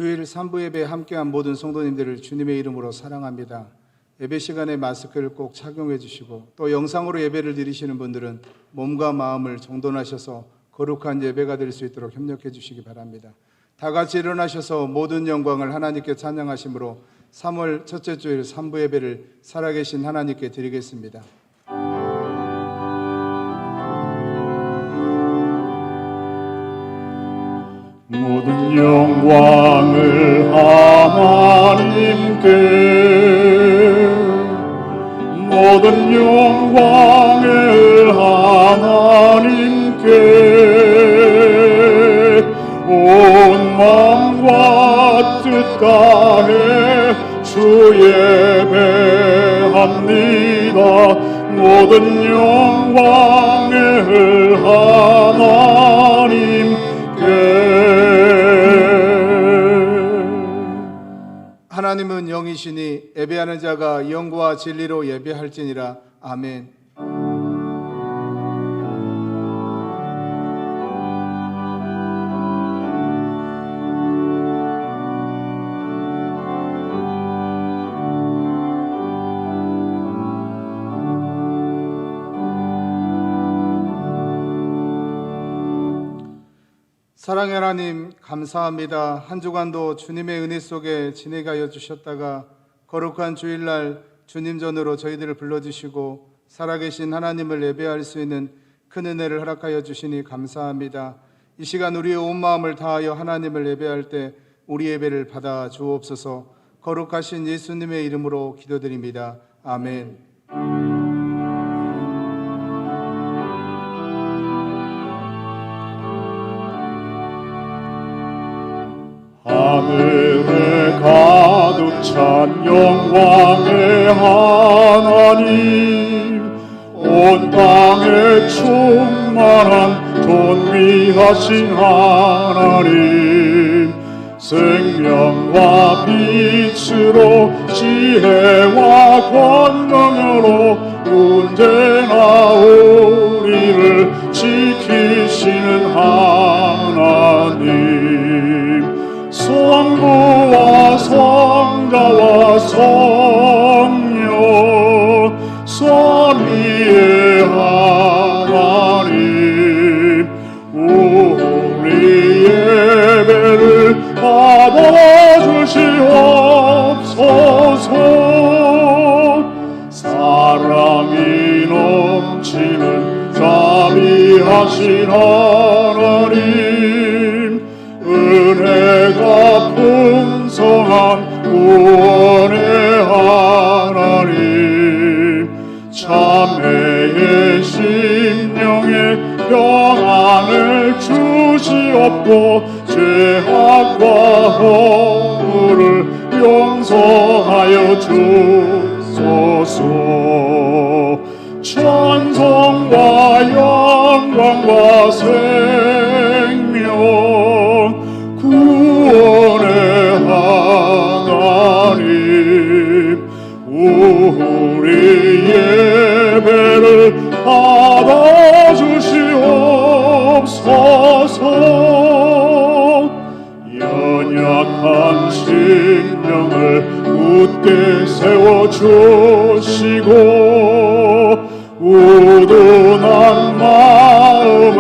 주일 3부 예배에 함께한 모든 성도님들을 주님의 이름으로 사랑합니다. 예배 시간에 마스크를 꼭 착용해 주시고, 또 영상으로 예배를 드리시는 분들은 몸과 마음을 정돈하셔서 거룩한 예배가 될 수 있도록 협력해 주시기 바랍니다. 다 같이 일어나셔서 모든 영광을 하나님께 찬양하심으로 3월 첫째 주일 3부 예배를 살아계신 하나님께 드리겠습니다. 모든 영광을 하나님께, 모든 영광을 하나님께, 온 마음과 뜻 다해 주 예배합니다. 모든 영광을 하나님께. 하나님은 영이시니 예배하는 자가 영과 진리로 예배할지니라. 아멘. 사랑의 하나님, 감사합니다. 한 주간도 주님의 은혜 속에 지내게 하여 주셨다가 거룩한 주일날 주님 전으로 저희들을 불러주시고 살아계신 하나님을 예배할 수 있는 큰 은혜를 허락하여 주시니 감사합니다. 이 시간 우리의 온 마음을 다하여 하나님을 예배할 때 우리 예배를 받아 주옵소서. 거룩하신 예수님의 이름으로 기도드립니다. 아멘. 하늘에 가득 찬 영광의 하나님, 온 땅에 충만한 존귀하신 하나님, 생명과 빛으로 지혜와 권능으로 언제나 우리를 지키시는 하나님, 성부와 성자와 성령 삼위의 하나님, 우리 예배를 받아주시옵소서. 사랑이 넘치는 자비하신 하나님, 은혜가 풍성한 구원의 하나님, 참회의 심령에 평안을 주시옵고 죄악과 허물을 용서하여 주소서. 찬송과 영광과 생명 구원의 하나님, 우리 예배를 받아주시옵소서. 연약한 심령을 굳게 세워주시고 우둔한 마음을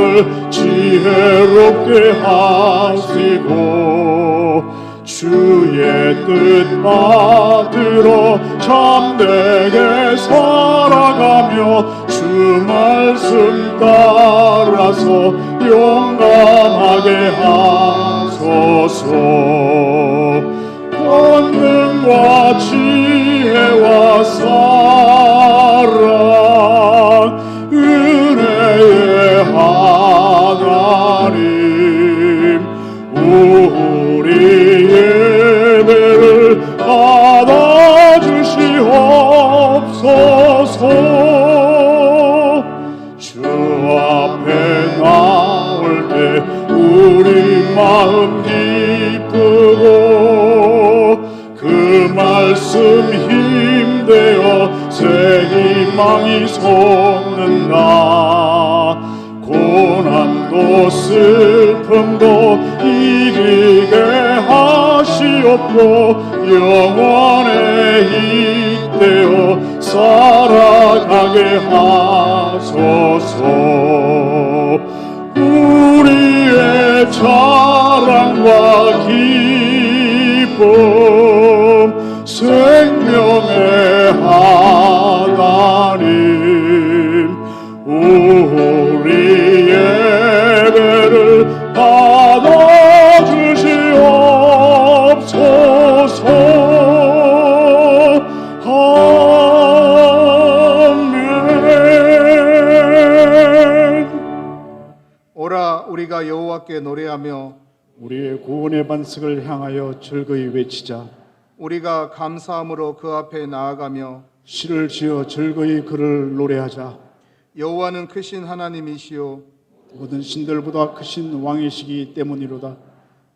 지혜롭게 하시고 주의 뜻 받들어 참되게 살아가며 주 말씀 따라서 용감하게 하소서. 권능과 지혜와 사랑 은혜의 하나님, 우리 예배를 받아주시옵소서. 주 앞에 나올 때 우리 마음 기쁘고 그 말씀 힘되어 새 희망이 솟는다. 고난도 슬픔도 이기게 하시 하옵고 영원에 잇대어 살아가게 하소서. 우리의 자랑과 기쁨 생명의 하나님, 우리 예배를 받아주시옵소서. 아멘. 오라 우리가 여호와께 노래하며 우리의 구원의 반석을 향하여 즐거이 외치자. 우리가 감사함으로 그 앞에 나아가며 시를 지어 즐거이 그를 노래하자. 여호와는 크신 하나님이시요 모든 신들보다 크신 왕이시기 때문이로다.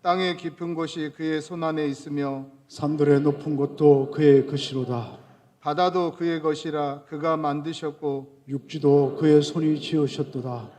땅의 깊은 곳이 그의 손안에 있으며 산들의 높은 곳도 그의 것이로다. 바다도 그의 것이라 그가 만드셨고 육지도 그의 손이 지으셨도다.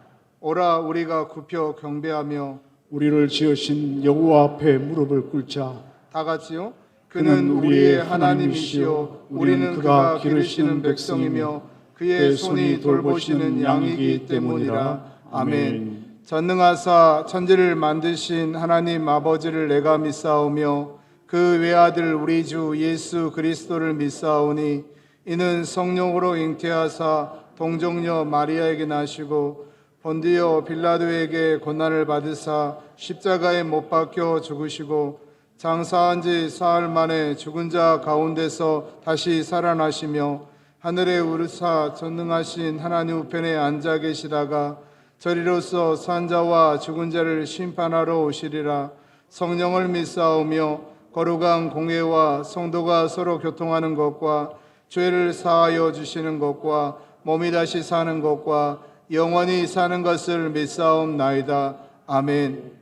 오라 우리가 굽혀 경배하며 우리를 지으신 여호와 앞에 무릎을 꿇자. 다 같이요. 그는 우리의 하나님이시요 우리는 그가 기르시는 백성이며 그의 손이 돌보시는 양이기 때문이라. 아멘. 전능하사 천지를 만드신 하나님 아버지를 내가 믿사오며 그 외아들 우리 주 예수 그리스도를 믿사오니 이는 성령으로 잉태하사 동정녀 마리아에게 나시고 본디오 빌라도에게 고난을 받으사 십자가에 못 박혀 죽으시고 장사한 지 사흘 만에 죽은 자 가운데서 다시 살아나시며 하늘에 오르사 전능하신 하나님 우편에 앉아 계시다가 저리로서 산자와 죽은 자를 심판하러 오시리라. 성령을 믿사오며 거룩한 공회와 성도가 서로 교통하는 것과 죄를 사하여 주시는 것과 몸이 다시 사는 것과 영원히 사는 것을 믿사옵나이다. 아멘.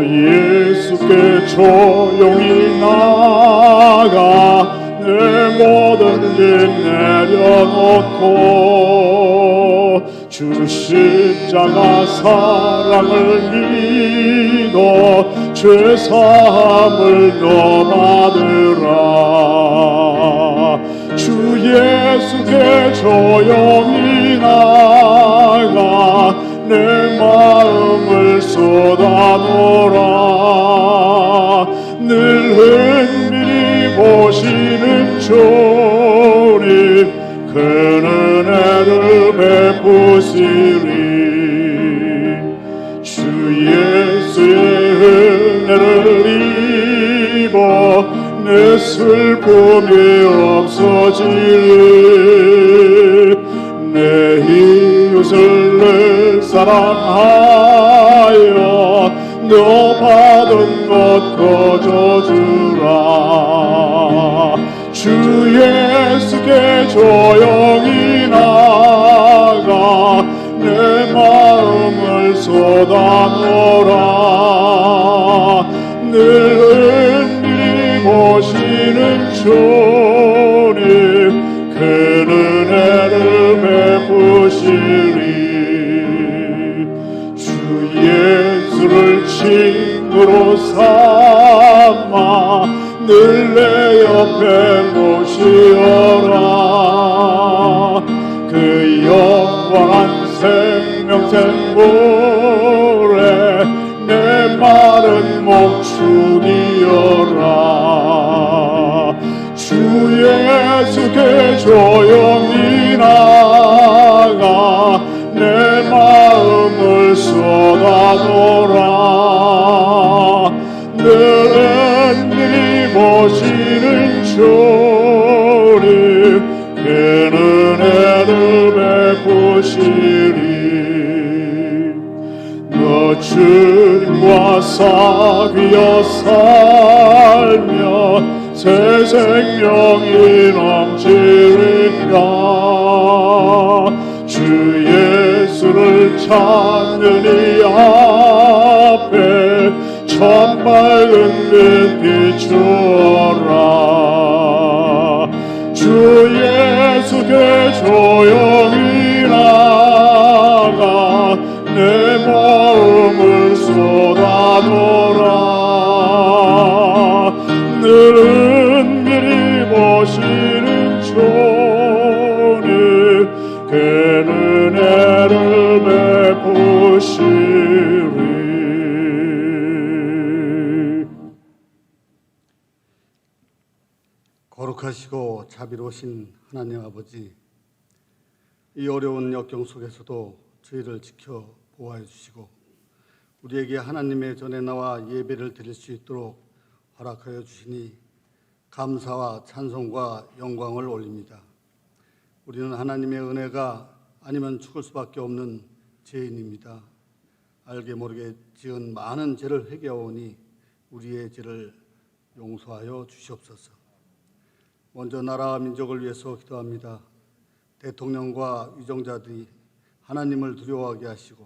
예수께 조용히 나가 내 모든 짐 내려놓고 주 십자가 사랑을 믿어 죄사함을 너 받으라. 주 예수께 조용히 나가 내 마음을 쏟아놓으라. 늘 은밀히 보시는 주님 그 은혜를 베푸시리. 주 예수의 은혜를 입어 내 슬픔이 없어지리. 내 이웃을 늘 사랑하여 너 받은 것 거저주라. 주 예수께 조용히 나가 내 마음을 쏟아놓으라. 늘 은밀히 보시는 주님 그 은혜를 베푸시리. 주 예수를 친구로 삼아 늘 내 옆에 모시어라. 그 영원한 생명샘 물에 내 마른 목 죽이어라. 주 예수께 조용히 나가 내 마음을 쏟아놓으라. 늘 은밀히 보시는 주님 그 은혜를 베푸시리. 너 주님과 사귀어 살며 새 생명이 넘치리라. 주 예수를 찾는 이 앞에 참 밝은 빛 비추어라. 주 예수 깊숙이 조용히 나가 내 마음을 쏟아놓으라. 늘 은밀히 보시는 주님 그 은혜를 베푸시리. 거룩하시고 자비로우신 하나님 아버지, 이 어려운 역경 속에서도 저희를 지켜 보호해 주시고 우리에게 하나님의 전에 나와 예배를 드릴 수 있도록 허락하여 주시니 감사와 찬송과 영광을 올립니다. 우리는 하나님의 은혜가 아니면 죽을 수밖에 없는 죄인입니다. 알게 모르게 지은 많은 죄를 회개하오니 우리의 죄를 용서하여 주시옵소서. 먼저 나라와 민족을 위해서 기도합니다. 대통령과 위정자들이 하나님을 두려워하게 하시고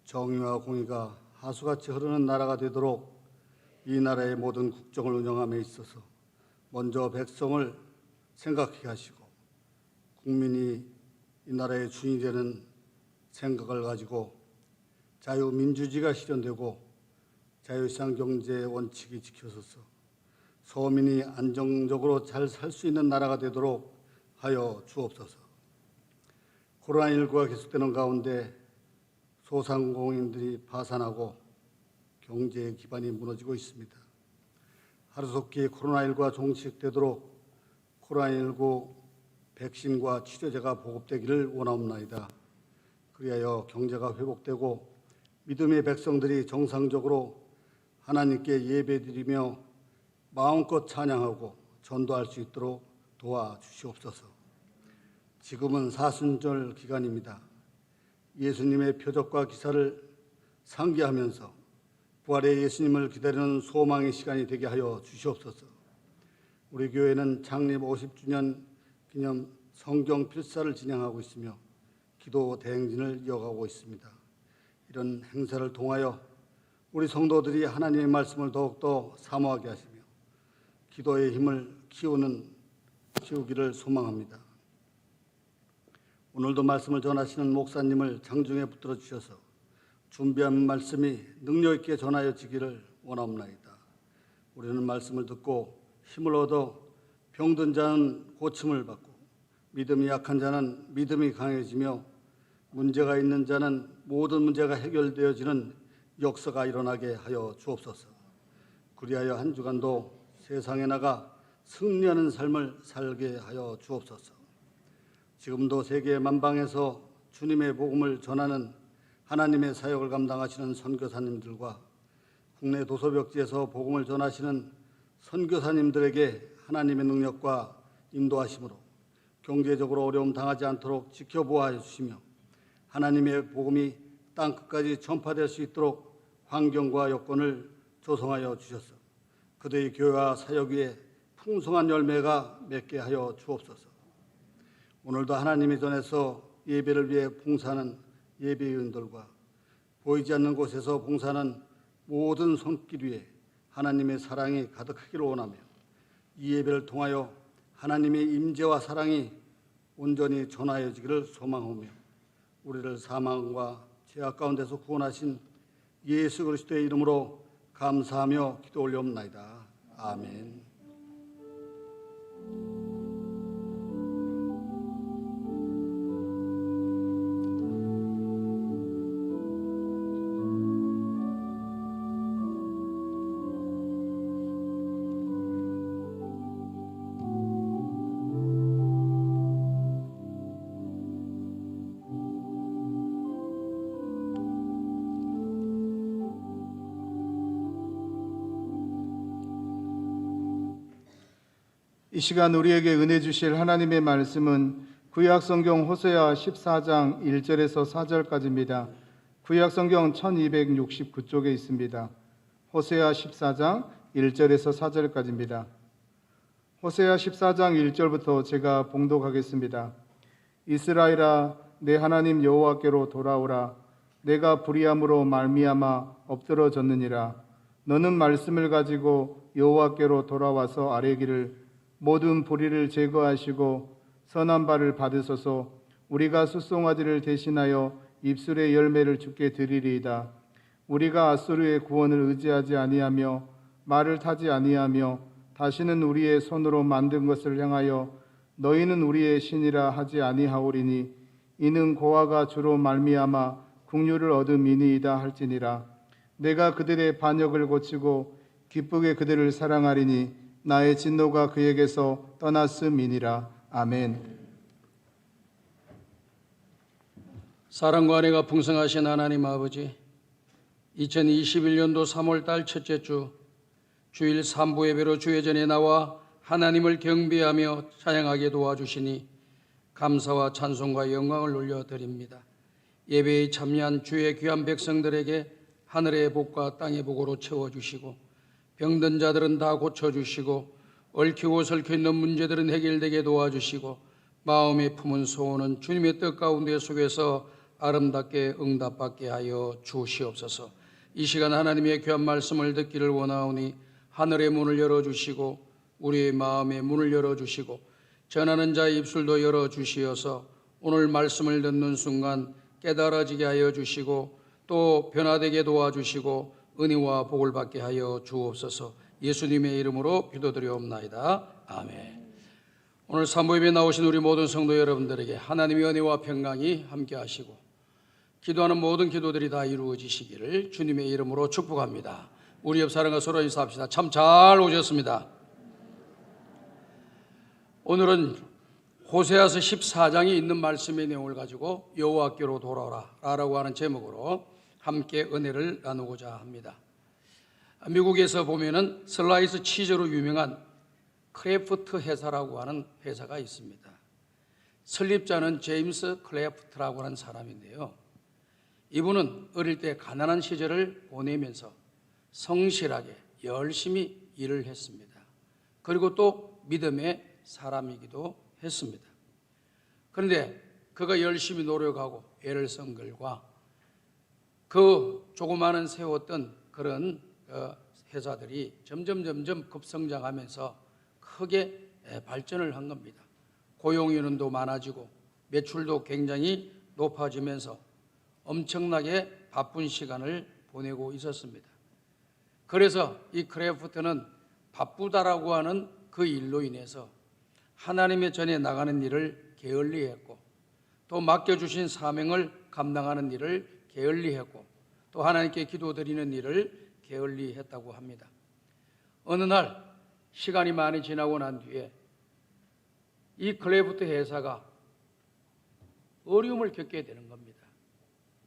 정의와 공의가 하수같이 흐르는 나라가 되도록 이 나라의 모든 국정을 운영함에 있어서 먼저 백성을 생각하게 하시고 국민이 이 나라의 주인이 되는 생각을 가지고 자유민주주의가 실현되고 자유시장 경제 원칙이 지켜져서 서민이 안정적으로 잘 살 수 있는 나라가 되도록 하여 주옵소서. 코로나19가 계속되는 가운데 소상공인들이 파산하고 경제의 기반이 무너지고 있습니다. 하루속히 코로나19가 종식되도록 코로나19 백신과 치료제가 보급되기를 원하옵나이다. 그리하여 경제가 회복되고 믿음의 백성들이 정상적으로 하나님께 예배드리며 마음껏 찬양하고 전도할 수 있도록 도와주시옵소서. 지금은 사순절 기간입니다. 예수님의 표적과 기사를 상기하면서 부활의 예수님을 기다리는 소망의 시간이 되게 하여 주시옵소서. 우리 교회는 창립 50주년 기념 성경 필사를 진행하고 있으며 기도 대행진을 이어가고 있습니다. 이런 행사를 통하여 우리 성도들이 하나님의 말씀을 더욱더 사모하게 하시며 기도의 힘을 키우기를 소망합니다. 오늘도 말씀을 전하시는 목사님을 장중에 붙들어 주셔서 준비한 말씀이 능력 있게 전하여지기를 원하옵나이다. 우리는 말씀을 듣고 힘을 얻어 병든 자는 고침을 받고 믿음이 약한 자는 믿음이 강해지며 문제가 있는 자는 모든 문제가 해결되어지는 역사가 일어나게 하여 주옵소서. 그리하여 한 주간도 세상에 나가 승리하는 삶을 살게 하여 주옵소서. 지금도 세계 만방에서 주님의 복음을 전하는 하나님의 사역을 감당하시는 선교사님들과 국내 도서벽지에서 복음을 전하시는 선교사님들에게 하나님의 능력과 인도하심으로 경제적으로 어려움 당하지 않도록 지켜보아 주시며 하나님의 복음이 땅끝까지 전파될 수 있도록 환경과 여건을 조성하여 주셔서 그들의 교회와 사역 위에 풍성한 열매가 맺게 하여 주옵소서. 오늘도 하나님의 전에서 예배를 위해 봉사하는 예배위원들과 보이지 않는 곳에서 봉사하는 모든 손길 위에 하나님의 사랑이 가득하기를 원하며 이 예배를 통하여 하나님의 임재와 사랑이 온전히 전하여지기를 소망하며 우리를 사망과 죄악 가운데서 구원하신 예수 그리스도의 이름으로 감사하며 기도 올려옵나이다. 아멘. 이 시간 우리에게 은혜 주실 하나님의 말씀은 구약성경 호세아 14장 1절에서 4절까지입니다. 구약성경 1269쪽에 있습니다. 호세아 14장 1절에서 4절까지입니다. 호세아 14장 1절부터 제가 봉독하겠습니다. 이스라엘아, 내 하나님 여호와께로 돌아오라. 내가 불의함으로 말미암아 엎드러졌느니라. 너는 말씀을 가지고 여호와께로 돌아와서 아뢰기를 모든 불의를 제거하시고 선한 바를 받으소서. 우리가 숫송아지를 대신하여 입술의 열매를 주께 드리리이다. 우리가 앗수르의 구원을 의지하지 아니하며 말을 타지 아니하며 다시는 우리의 손으로 만든 것을 향하여 너희는 우리의 신이라 하지 아니하오리니 이는 고아가 주로 말미암아 국류를 얻음이니이다 할지니라. 내가 그들의 반역을 고치고 기쁘게 그들을 사랑하리니 나의 진노가 그에게서 떠났음이니라. 아멘. 사랑과 은혜가 풍성하신 하나님 아버지, 2021년도 3월달 첫째 주 주일 3부 예배로 주의 전에 나와 하나님을 경배하며 찬양하게 도와주시니 감사와 찬송과 영광을 올려드립니다. 예배에 참여한 주의 귀한 백성들에게 하늘의 복과 땅의 복으로 채워주시고 병든 자들은 다 고쳐주시고 얽히고 설켜 있는 문제들은 해결되게 도와주시고 마음에 품은 소원은 주님의 뜻 가운데 속에서 아름답게 응답받게 하여 주시옵소서. 이 시간 하나님의 귀한 말씀을 듣기를 원하오니 하늘의 문을 열어주시고 우리의 마음의 문을 열어주시고 전하는 자의 입술도 열어주시어서 오늘 말씀을 듣는 순간 깨달아지게 하여 주시고 또 변화되게 도와주시고 은혜와 복을 받게 하여 주옵소서. 예수님의 이름으로 기도드리옵나이다. 아멘. 오늘 산부예배에 나오신 우리 모든 성도 여러분들에게 하나님의 은혜와 평강이 함께 하시고 기도하는 모든 기도들이 다 이루어지시기를 주님의 이름으로 축복합니다. 우리 옆 사람과 서로 인사합시다. 참 잘 오셨습니다. 오늘은 호세아서 14장에 있는 말씀의 내용을 가지고 여호와께로 돌아오라 라고 하는 제목으로 함께 은혜를 나누고자 합니다. 미국에서 보면은 슬라이스 치즈로 유명한 크래프트 회사라고 하는 회사가 있습니다. 설립자는 제임스 크래프트라고 하는 사람인데요. 이분은 어릴 때 가난한 시절을 보내면서 성실하게 열심히 일을 했습니다. 그리고 또 믿음의 사람이기도 했습니다. 그런데 그가 열심히 노력하고 애를 쓴 결과 그 조그마한 세웠던 그런 회사들이 점점 급성장하면서 크게 발전을 한 겁니다. 고용인원도 많아지고 매출도 굉장히 높아지면서 엄청나게 바쁜 시간을 보내고 있었습니다. 그래서 이 크래프트는 바쁘다라고 하는 그 일로 인해서 하나님의 전에 나가는 일을 게을리했고 또 맡겨주신 사명을 감당하는 일을 게을리했고 또 하나님께 기도드리는 일을 게을리했다고 합니다. 어느 날 시간이 많이 지나고 난 뒤에 이 크래프트 회사가 어려움을 겪게 되는 겁니다.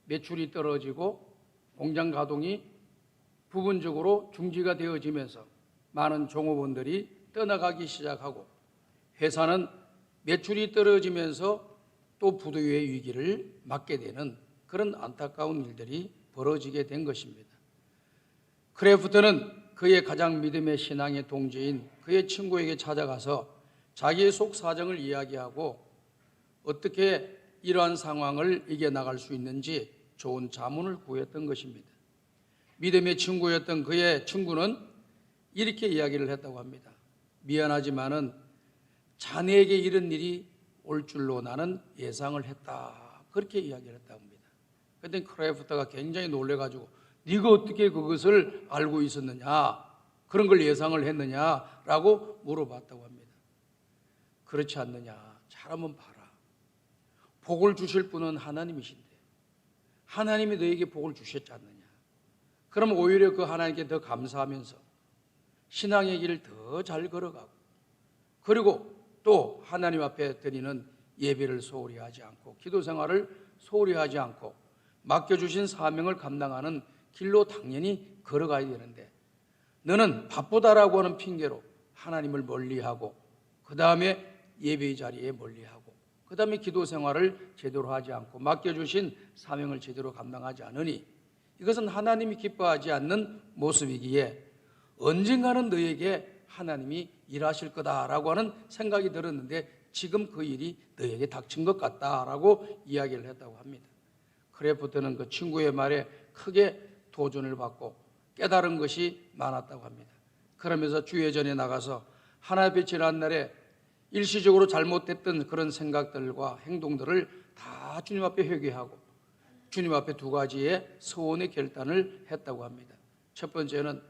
매출이 떨어지고 공장 가동이 부분적으로 중지가 되어지면서 많은 종업원들이 떠나가기 시작하고 회사는 매출이 떨어지면서 또 부도의 위기를 맞게 되는 그런 안타까운 일들이 벌어지게 된 것입니다. 크래프트는 그의 가장 믿음의 신앙의 동지인 그의 친구에게 찾아가서 자기의 속 사정을 이야기하고 어떻게 이러한 상황을 이겨나갈 수 있는지 좋은 자문을 구했던 것입니다. 믿음의 친구였던 그의 친구는 이렇게 이야기를 했다고 합니다. 미안하지만은 자네에게 이런 일이 올 줄로 나는 예상을 했다. 그렇게 이야기를 했다고 합니다. 그때 크래프트가 굉장히 놀래가지고 네가 어떻게 그것을 알고 있었느냐, 그런 걸 예상을 했느냐라고 물어봤다고 합니다. 그렇지 않느냐, 잘 한번 봐라. 복을 주실 분은 하나님이신데 하나님이 너에게 복을 주셨지 않느냐. 그럼 오히려 그 하나님께 더 감사하면서 신앙의 길을 더 잘 걸어가고 그리고 또 하나님 앞에 드리는 예배를 소홀히 하지 않고 기도 생활을 소홀히 하지 않고 맡겨주신 사명을 감당하는 길로 당연히 걸어가야 되는데 너는 바쁘다라고 하는 핑계로 하나님을 멀리하고 그 다음에 예배의 자리에 멀리하고 그 다음에 기도 생활을 제대로 하지 않고 맡겨주신 사명을 제대로 감당하지 않으니 이것은 하나님이 기뻐하지 않는 모습이기에 언젠가는 너에게 하나님이 일하실 거다라고 하는 생각이 들었는데 지금 그 일이 너에게 닥친 것 같다라고 이야기를 했다고 합니다. 크래프트는 그 친구의 말에 크게 도전을 받고 깨달은 것이 많았다고 합니다. 그러면서 주의 전에 나가서 하나님 앞에 지난 날에 일시적으로 잘못됐던 그런 생각들과 행동들을 다 주님 앞에 회개하고 주님 앞에 두 가지의 서원의 결단을 했다고 합니다. 첫 번째는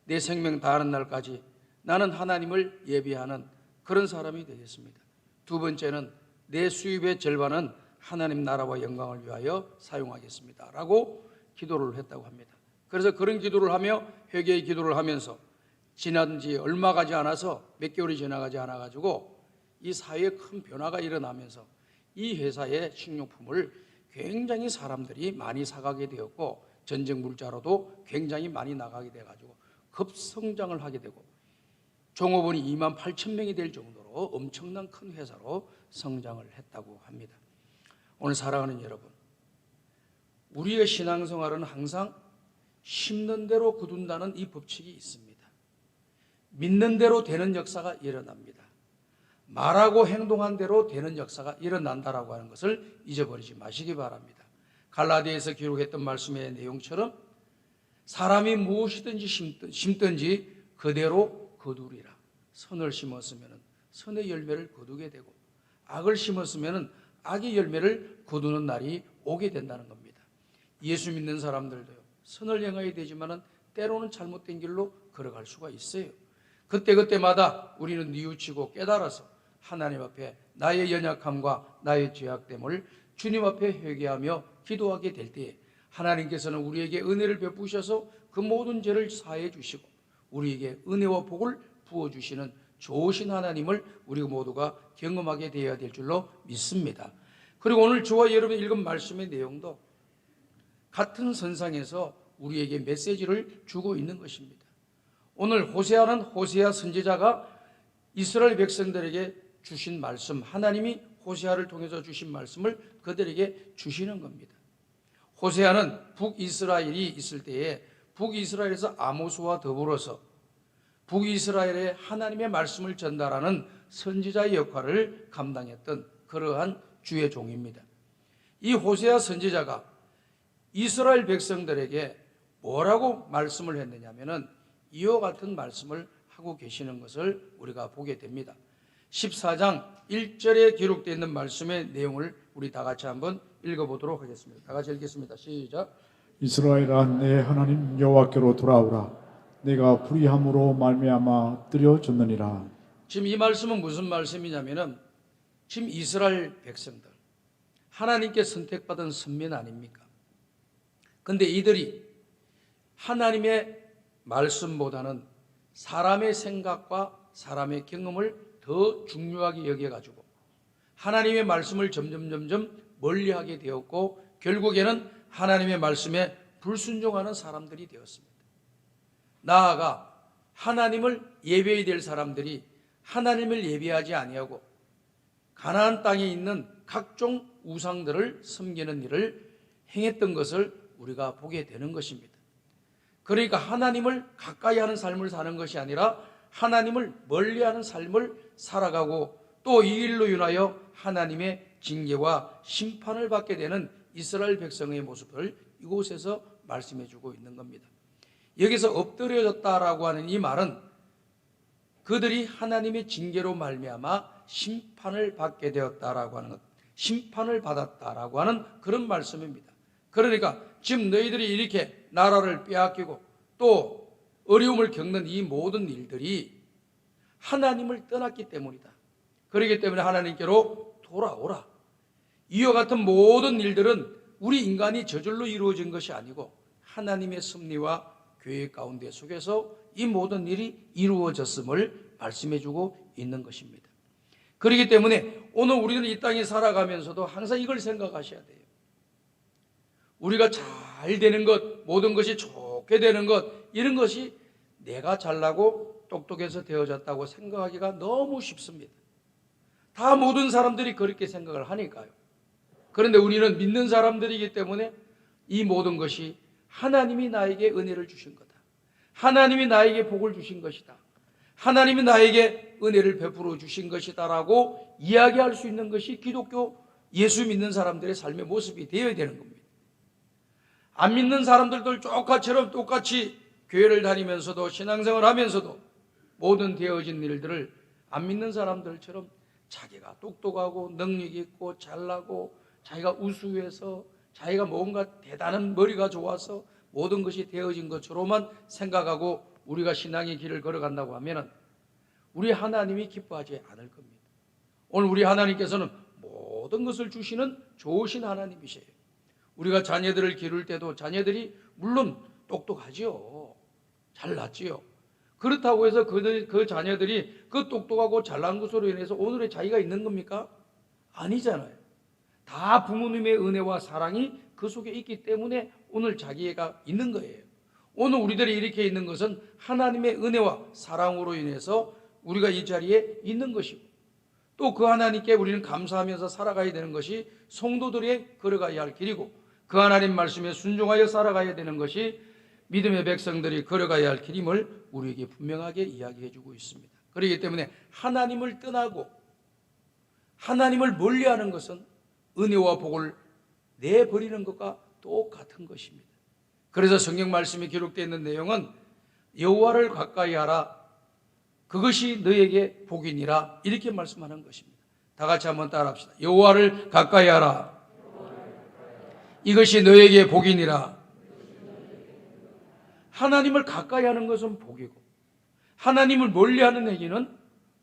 내 생명 다하는 날까지 나는 하나님을 예비하는 그런 사람이 되겠습니다. 두 번째는 내 수입의 절반은 하나님 나라와 영광을 위하여 사용하겠습니다 라고 기도를 했다고 합니다. 그래서 그런 기도를 하며 회개의 기도를 하면서 지난 지 얼마 가지 않아서 몇 개월이 지나가지 않아가지고 이 사회에 큰 변화가 일어나면서 이 회사의 식료품을 굉장히 사람들이 많이 사가게 되었고 전쟁 물자로도 굉장히 많이 나가게 돼가지고 급성장을 하게 되고 종업원이 28,000명이 될 정도로 엄청난 큰 회사로 성장을 했다고 합니다. 오늘 사랑하는 여러분, 우리의 신앙생활은 항상 심는 대로 거둔다는 이 법칙이 있습니다. 믿는 대로 되는 역사가 일어납니다. 말하고 행동한 대로 되는 역사가 일어난다라고 하는 것을 잊어버리지 마시기 바랍니다. 갈라디아에서 기록했던 말씀의 내용처럼 사람이 무엇이든지 심든지 그대로 거두리라. 선을 심었으면 선의 열매를 거두게 되고 악을 심었으면 악의 열매를 거두는 날이 오게 된다는 겁니다. 예수 믿는 사람들도요, 선을 행해야 되지만 때로는 잘못된 길로 걸어갈 수가 있어요. 그때마다 우리는 뉘우치고 깨달아서 하나님 앞에 나의 연약함과 나의 죄악됨을 주님 앞에 회개하며 기도하게 될 때에 하나님께서는 우리에게 은혜를 베푸셔서 그 모든 죄를 사해 주시고 우리에게 은혜와 복을 부어주시는 좋으신 하나님을 우리 모두가 경험하게 되어야 될 줄로 믿습니다. 그리고 오늘 저와 여러분이 읽은 말씀의 내용도 같은 선상에서 우리에게 메시지를 주고 있는 것입니다. 오늘 호세아는 호세아 선지자가 이스라엘 백성들에게 주신 말씀, 하나님이 호세아를 통해서 주신 말씀을 그들에게 주시는 겁니다. 호세아는 북이스라엘이 있을 때에 북이스라엘에서 아모스와 더불어서 북이스라엘에 하나님의 말씀을 전달하는 선지자의 역할을 감당했던 그러한 주의 종입니다. 이 호세아 선지자가 이스라엘 백성들에게 뭐라고 말씀을 했느냐면은 이와 같은 말씀을 하고 계시는 것을 우리가 보게 됩니다. 14장 1절에 기록되어 있는 말씀의 내용을 우리 다 같이 한번 읽어보도록 하겠습니다. 다 같이 읽겠습니다. 시작. 이스라엘아, 내 하나님 여호와께로 돌아오라. 내가 불의함으로 말미암아 드려줬느니라. 지금 이 말씀은 무슨 말씀이냐면은 지금 이스라엘 백성들, 하나님께 선택받은 선민 아닙니까? 근데 이들이 하나님의 말씀보다는 사람의 생각과 사람의 경험을 더 중요하게 여겨가지고 하나님의 말씀을 점점 멀리하게 되었고 결국에는 하나님의 말씀에 불순종하는 사람들이 되었습니다. 나아가 하나님을 예배해야 될 사람들이 하나님을 예배하지 아니하고 가나안 땅에 있는 각종 우상들을 섬기는 일을 행했던 것을 우리가 보게 되는 것입니다. 그러니까 하나님을 가까이 하는 삶을 사는 것이 아니라 하나님을 멀리하는 삶을 살아가고 또 이 일로 인하여 하나님의 징계와 심판을 받게 되는 이스라엘 백성의 모습을 이곳에서 말씀해 주고 있는 겁니다. 여기서 엎드려졌다라고 하는 이 말은 그들이 하나님의 징계로 말미암아 심판을 받게 되었다라고 하는 것, 심판을 받았다라고 하는 그런 말씀입니다. 그러니까 지금 너희들이 이렇게 나라를 빼앗기고 또 어려움을 겪는 이 모든 일들이 하나님을 떠났기 때문이다. 그렇기 때문에 하나님께로 돌아오라. 이와 같은 모든 일들은 우리 인간이 저절로 이루어진 것이 아니고 하나님의 섭리와 계획 가운데 속에서 이 모든 일이 이루어졌음을 말씀해주고 있는 것입니다. 그렇기 때문에 오늘 우리는 이 땅에 살아가면서도 항상 이걸 생각하셔야 돼요. 우리가 잘 되는 것, 모든 것이 좋게 되는 것, 이런 것이 내가 잘나고 똑똑해서 되어졌다고 생각하기가 너무 쉽습니다. 다 모든 사람들이 그렇게 생각을 하니까요. 그런데 우리는 믿는 사람들이기 때문에 이 모든 것이 하나님이 나에게 은혜를 주신 거다. 하나님이 나에게 복을 주신 것이다. 하나님이 나에게 은혜를 베풀어 주신 것이다라고 이야기할 수 있는 것이 기독교 예수 믿는 사람들의 삶의 모습이 되어야 되는 겁니다. 안 믿는 사람들도 똑같이 교회를 다니면서도 신앙생활을 하면서도 모든 되어진 일들을 안 믿는 사람들처럼 자기가 똑똑하고 능력 있고 잘나고 자기가 우수해서 자기가 뭔가 대단한 머리가 좋아서 모든 것이 되어진 것으로만 생각하고 우리가 신앙의 길을 걸어간다고 하면은 우리 하나님이 기뻐하지 않을 겁니다. 오늘 우리 하나님께서는 모든 것을 주시는 좋으신 하나님이세요. 우리가 자녀들을 기를 때도 자녀들이 물론 똑똑하지요. 잘났지요. 그렇다고 해서 그 자녀들이 그 똑똑하고 잘난 것으로 인해서 오늘의 자기가 있는 겁니까? 아니잖아요. 다 부모님의 은혜와 사랑이 그 속에 있기 때문에 오늘 자기가 있는 거예요. 오늘 우리들이 이렇게 있는 것은 하나님의 은혜와 사랑으로 인해서 우리가 이 자리에 있는 것이고, 또 그 하나님께 우리는 감사하면서 살아가야 되는 것이 성도들이 걸어가야 할 길이고, 그 하나님 말씀에 순종하여 살아가야 되는 것이 믿음의 백성들이 걸어가야 할 길임을 우리에게 분명하게 이야기해 주고 있습니다. 그렇기 때문에 하나님을 떠나고 하나님을 멀리하는 것은 은혜와 복을 내버리는 것과 똑같은 것입니다. 그래서 성경 말씀에 기록되어 있는 내용은 여호와를 가까이 하라, 그것이 너에게 복이니라, 이렇게 말씀하는 것입니다. 다 같이 한번 따라합시다. 여호와를 가까이 하라, 이것이 너에게 복이니라. 하나님을 가까이 하는 것은 복이고, 하나님을 멀리하는 에게는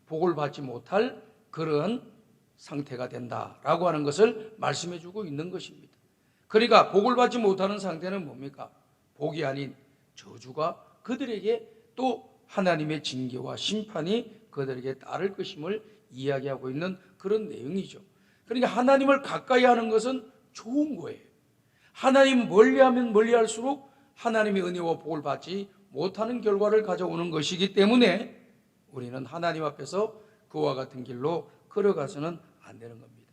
복을 받지 못할 그런 상태가 된다라고 하는 것을 말씀해 주고 있는 것입니다. 그러니까 복을 받지 못하는 상태는 뭡니까? 복이 아닌 저주가 그들에게, 또 하나님의 징계와 심판이 그들에게 따를 것임을 이야기하고 있는 그런 내용이죠. 그러니까 하나님을 가까이 하는 것은 좋은 거예요. 하나님 멀리하면 멀리할수록 하나님의 은혜와 복을 받지 못하는 결과를 가져오는 것이기 때문에 우리는 하나님 앞에서 그와 같은 길로 걸어가서는 안 되는 겁니다.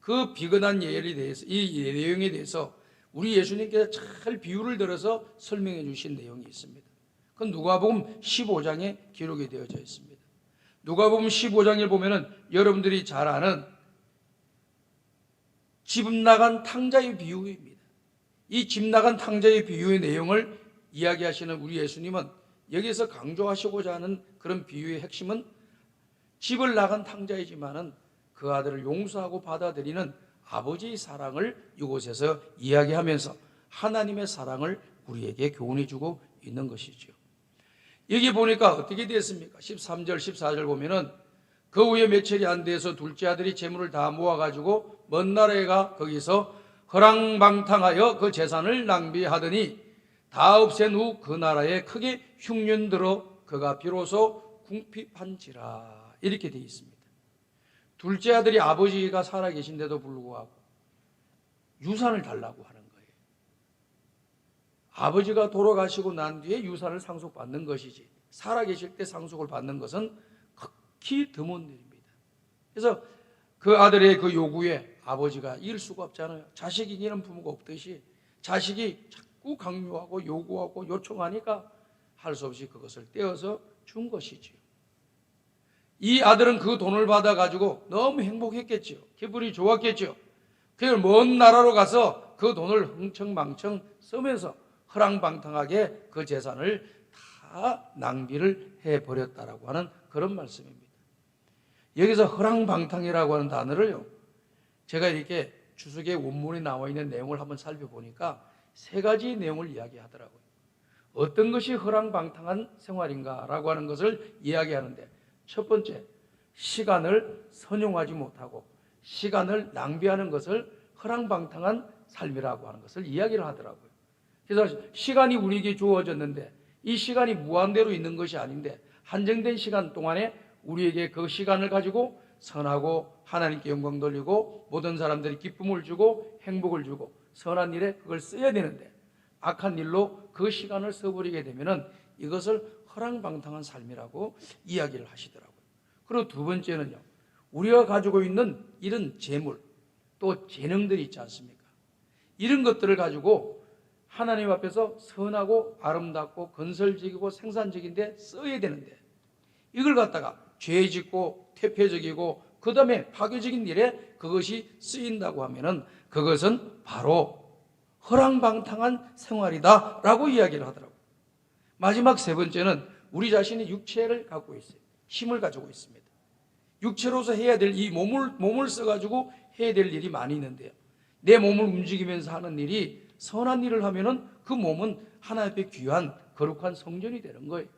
그 비근한 예를 대해서, 이 내용에 대해서 우리 예수님께서 잘 비유를 들어서 설명해 주신 내용이 있습니다. 그건 누가복음 15장에 기록이 되어져 있습니다. 누가복음 15장을 보면은 여러분들이 잘 아는 집 나간 탕자의 비유입니다. 이 집 나간 탕자의 비유의 내용을 이야기하시는 우리 예수님은 여기서 강조하시고자 하는 그런 비유의 핵심은 집을 나간 탕자이지만은 그 아들을 용서하고 받아들이는 아버지의 사랑을 이곳에서 이야기하면서 하나님의 사랑을 우리에게 교훈해 주고 있는 것이죠. 여기 보니까 어떻게 됐습니까? 13절 14절 보면은 그 후에 며칠이 안 돼서 둘째 아들이 재물을 다 모아가지고 먼 나라에 가 거기서 허랑방탕하여 그 재산을 낭비하더니 다 없앤 후 그 나라에 크게 흉년 들어 그가 비로소 궁핍한지라, 이렇게 되어 있습니다. 둘째 아들이 아버지가 살아계신데도 불구하고 유산을 달라고 하는 거예요. 아버지가 돌아가시고 난 뒤에 유산을 상속받는 것이지 살아계실 때 상속을 받는 것은 극히 드문 일입니다. 그래서 그 아들의 그 요구에 아버지가 이길 수가 없잖아요. 자식이 이기는 부모가 없듯이 자식이 자꾸 강요하고 요구하고 요청하니까 할 수 없이 그것을 떼어서 준 것이지요. 이 아들은 그 돈을 받아가지고 너무 행복했겠지요. 기분이 좋았겠지요. 그래서 먼 나라로 가서 그 돈을 흥청망청 쓰면서 허랑방탕하게 그 재산을 다 낭비를 해버렸다라고 하는 그런 말씀입니다. 여기서 허랑방탕이라고 하는 단어를요, 제가 이렇게 주석의 원문에 나와 있는 내용을 한번 살펴보니까 세 가지 내용을 이야기하더라고요. 어떤 것이 허랑방탕한 생활인가라고 하는 것을 이야기하는데, 첫 번째, 시간을 선용하지 못하고 시간을 낭비하는 것을 허랑방탕한 삶이라고 하는 것을 이야기를 하더라고요. 그래서 시간이 우리에게 주어졌는데 이 시간이 무한대로 있는 것이 아닌데 한정된 시간 동안에 우리에게 그 시간을 가지고 선하고 하나님께 영광 돌리고 모든 사람들이 기쁨을 주고 행복을 주고 선한 일에 그걸 써야 되는데 악한 일로 그 시간을 써버리게 되면은 이것을 허랑방탕한 삶이라고 이야기를 하시더라고요. 그리고 두 번째는요, 우리가 가지고 있는 이런 재물 또 재능들이 있지 않습니까? 이런 것들을 가지고 하나님 앞에서 선하고 아름답고 건설적이고 생산적인데 써야 되는데 이걸 갖다가 죄 짓고 퇴폐적이고 그 다음에 파괴적인 일에 그것이 쓰인다고 하면은 그것은 바로 허랑방탕한 생활이다 라고 이야기를 하더라고요. 마지막 세 번째는 우리 자신이 육체를 갖고 있어요. 힘을 가지고 있습니다. 육체로서 해야 될 이 몸을 써가지고 해야 될 일이 많이 있는데요. 내 몸을 움직이면서 하는 일이 선한 일을 하면은 그 몸은 하나님 앞에 귀한 거룩한 성전이 되는 거예요.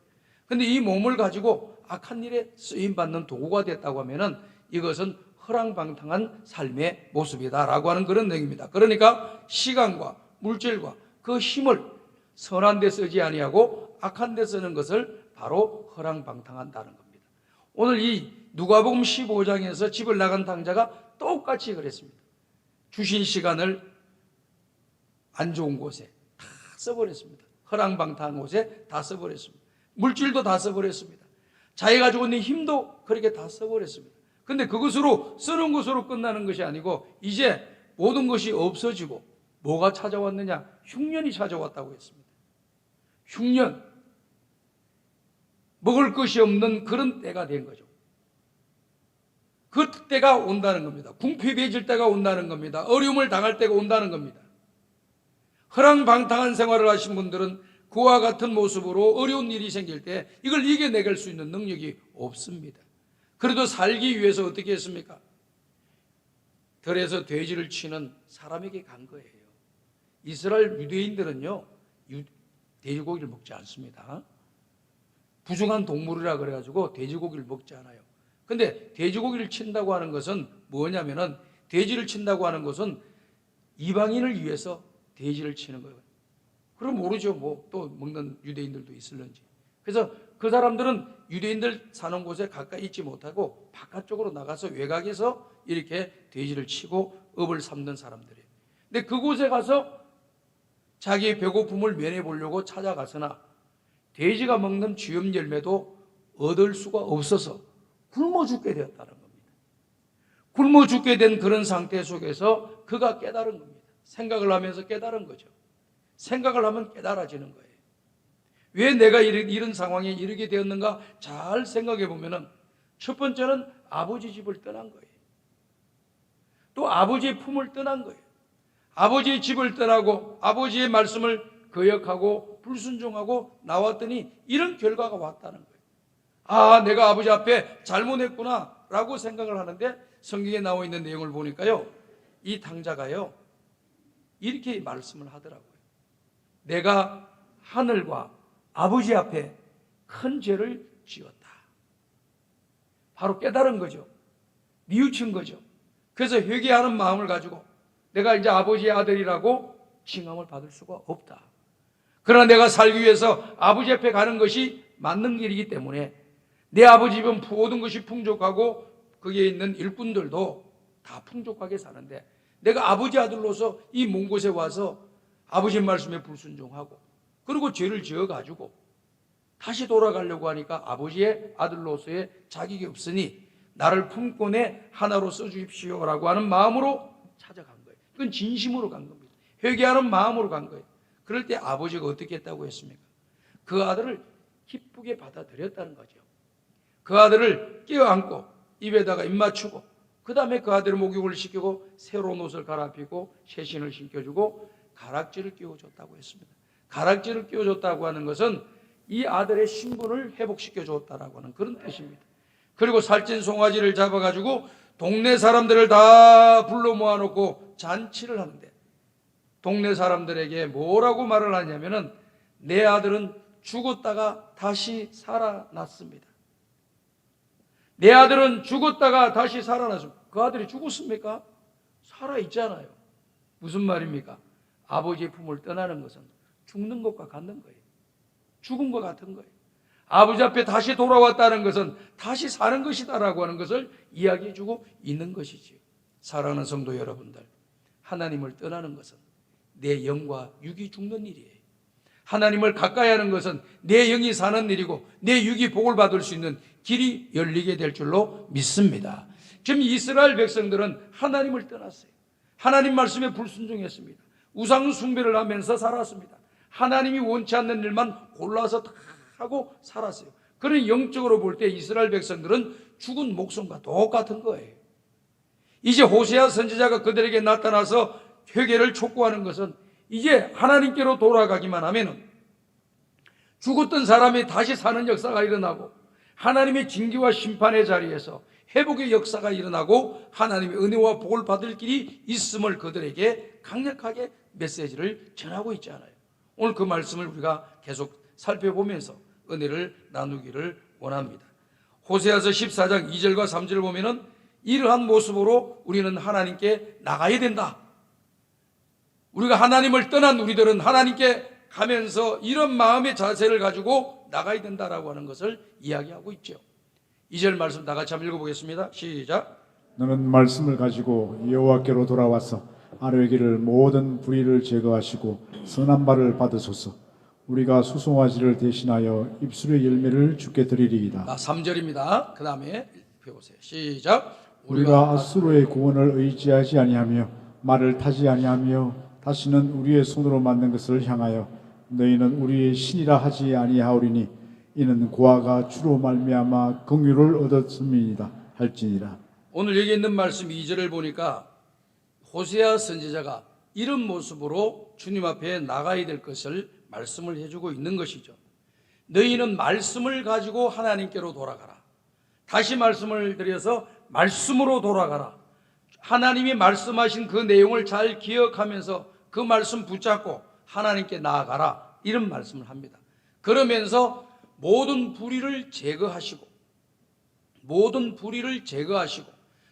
근데 이 몸을 가지고 악한 일에 쓰임받는 도구가 됐다고 하면은 이것은 허랑방탕한 삶의 모습이다라고 하는 그런 내용입니다. 그러니까 시간과 물질과 그 힘을 선한 데 쓰지 아니하고 악한 데 쓰는 것을 바로 허랑방탕한다는 겁니다. 오늘 이 누가복음 15장에서 집을 나간 당자가 똑같이 그랬습니다. 주신 시간을 안 좋은 곳에 다 써버렸습니다. 허랑방탕한 곳에 다 써버렸습니다. 물질도 다 써버렸습니다. 자기가 가지고 있는 힘도 그렇게 다 써버렸습니다. 근데 그것으로 쓰는 것으로 끝나는 것이 아니고 이제 모든 것이 없어지고 뭐가 찾아왔느냐? 흉년이 찾아왔다고 했습니다. 흉년, 먹을 것이 없는 그런 때가 된 거죠. 그 때가 온다는 겁니다. 궁핍해질 때가 온다는 겁니다. 어려움을 당할 때가 온다는 겁니다. 허랑방탕한 생활을 하신 분들은 그와 같은 모습으로 어려운 일이 생길 때 이걸 이겨내갈 수 있는 능력이 없습니다. 그래도 살기 위해서 어떻게 했습니까? 들에서 돼지를 치는 사람에게 간 거예요. 이스라엘 유대인들은요, 돼지고기를 먹지 않습니다. 부정한 동물이라 그래가지고 돼지고기를 먹지 않아요. 근데 돼지고기를 친다고 하는 것은 뭐냐면은, 돼지를 친다고 하는 것은 이방인을 위해서 돼지를 치는 거예요. 그럼 모르죠. 뭐 또 먹는 유대인들도 있을런지. 그래서 그 사람들은 유대인들 사는 곳에 가까이 있지 못하고 바깥쪽으로 나가서 외곽에서 이렇게 돼지를 치고 업을 삼는 사람들이에요. 근데 그곳에 가서 자기의 배고픔을 면해 보려고 찾아가서나 돼지가 먹는 쥐염 열매도 얻을 수가 없어서 굶어 죽게 되었다는 겁니다. 굶어 죽게 된 그런 상태 속에서 그가 깨달은 겁니다. 생각을 하면서 깨달은 거죠. 생각을 하면 깨달아지는 거예요. 왜 내가 이런 상황에 이르게 되었는가 잘 생각해 보면은, 첫 번째는 아버지 집을 떠난 거예요. 또 아버지의 품을 떠난 거예요. 아버지의 집을 떠나고 아버지의 말씀을 거역하고 불순종하고 나왔더니 이런 결과가 왔다는 거예요. 아, 내가 아버지 앞에 잘못했구나 라고 생각을 하는데, 성경에 나와 있는 내용을 보니까요, 이 당자가요 이렇게 말씀을 하더라고요. 내가 하늘과 아버지 앞에 큰 죄를 지었다. 바로 깨달은 거죠. 뉘우친 거죠. 그래서 회개하는 마음을 가지고 내가 이제 아버지의 아들이라고 칭함을 받을 수가 없다. 그러나 내가 살기 위해서 아버지 앞에 가는 것이 맞는 길이기 때문에 내 아버지 집은 모든 것이 풍족하고 거기에 있는 일꾼들도 다 풍족하게 사는데, 내가 아버지 아들로서 이 먼 곳에 와서 아버지의 말씀에 불순종하고 그리고 죄를 지어가지고 다시 돌아가려고 하니까 아버지의 아들로서의 자격이 없으니 나를 품권에 하나로 써주십시오라고 하는 마음으로 찾아간 거예요. 그건 진심으로 간 겁니다. 회개하는 마음으로 간 거예요. 그럴 때 아버지가 어떻게 했다고 했습니까? 그 아들을 기쁘게 받아들였다는 거죠. 그 아들을 껴안고 입에다가 입 맞추고 그 다음에 그 아들의 목욕을 시키고 새로운 옷을 갈아입히고 새 신을 신겨주고 가락지를 끼워줬다고 했습니다. 가락지를 끼워줬다고 하는 것은 이 아들의 신분을 회복시켜줬다라고 하는 그런 뜻입니다. 그리고 살찐 송아지를 잡아가지고 동네 사람들을 다 불러 모아놓고 잔치를 하는데, 동네 사람들에게 뭐라고 말을 하냐면은, 내 아들은 죽었다가 다시 살아났습니다. 내 아들은 죽었다가 다시 살아났습니다. 그 아들이 죽었습니까? 살아있잖아요. 무슨 말입니까? 아버지의 품을 떠나는 것은 죽는 것과 같는 거예요. 죽은 것 같은 거예요. 아버지 앞에 다시 돌아왔다는 것은 다시 사는 것이다라고 하는 것을 이야기해주고 있는 것이지요. 사랑하는 성도 여러분들, 하나님을 떠나는 것은 내 영과 육이 죽는 일이에요. 하나님을 가까이 하는 것은 내 영이 사는 일이고 내 육이 복을 받을 수 있는 길이 열리게 될 줄로 믿습니다. 지금 이스라엘 백성들은 하나님을 떠났어요. 하나님 말씀에 불순종했습니다. 우상 숭배를 하면서 살았습니다. 하나님이 원치 않는 일만 골라서 다 하고 살았어요. 그런 영적으로 볼 때 이스라엘 백성들은 죽은 목숨과 똑같은 거예요. 이제 호세아 선지자가 그들에게 나타나서 회개를 촉구하는 것은, 이제 하나님께로 돌아가기만 하면은 죽었던 사람이 다시 사는 역사가 일어나고 하나님의 징계와 심판의 자리에서 회복의 역사가 일어나고 하나님의 은혜와 복을 받을 길이 있음을 그들에게 강력하게 메시지를 전하고 있잖아요. 오늘 그 말씀을 우리가 계속 살펴보면서 은혜를 나누기를 원합니다. 호세아서 14장 2절과 3절을 보면은 이러한 모습으로 우리는 하나님께 나가야 된다. 우리가 하나님을 떠난 우리들은 하나님께 가면서 이런 마음의 자세를 가지고 나가야 된다라고 하는 것을 이야기하고 있죠. 2절 말씀 다 같이 한번 읽어보겠습니다. 시작. 너는 말씀을 가지고 여호와께로 돌아와서 아뢰 기를 모든 불의를 제거하시고 선한 발을 받으소서. 우리가 수송아지를 대신하여 입술의 열매를 주께 드리리이다. 3절입니다. 그 다음에 펴보세요. 시작. 우리가 아수르의 구원을 의지하지 아니하며 말을 타지 아니하며 다시는 우리의 손으로 만든 것을 향하여 너희는 우리의 신이라 하지 아니하오리니 이는 고아가 주로 말미암아 긍휼을 얻었음이니이다 할지니라. 오늘 여기 있는 말씀 2절을 보니까 호세아 선지자가 이런 모습으로 주님 앞에 나가야 될 것을 말씀을 해주고 있는 것이죠. 너희는 말씀을 가지고 하나님께로 돌아가라. 다시 말씀을 드려서 말씀으로 돌아가라. 하나님이 말씀하신 그 내용을 잘 기억하면서 그 말씀 붙잡고 하나님께 나아가라. 이런 말씀을 합니다. 그러면서 모든 불의를 제거하시고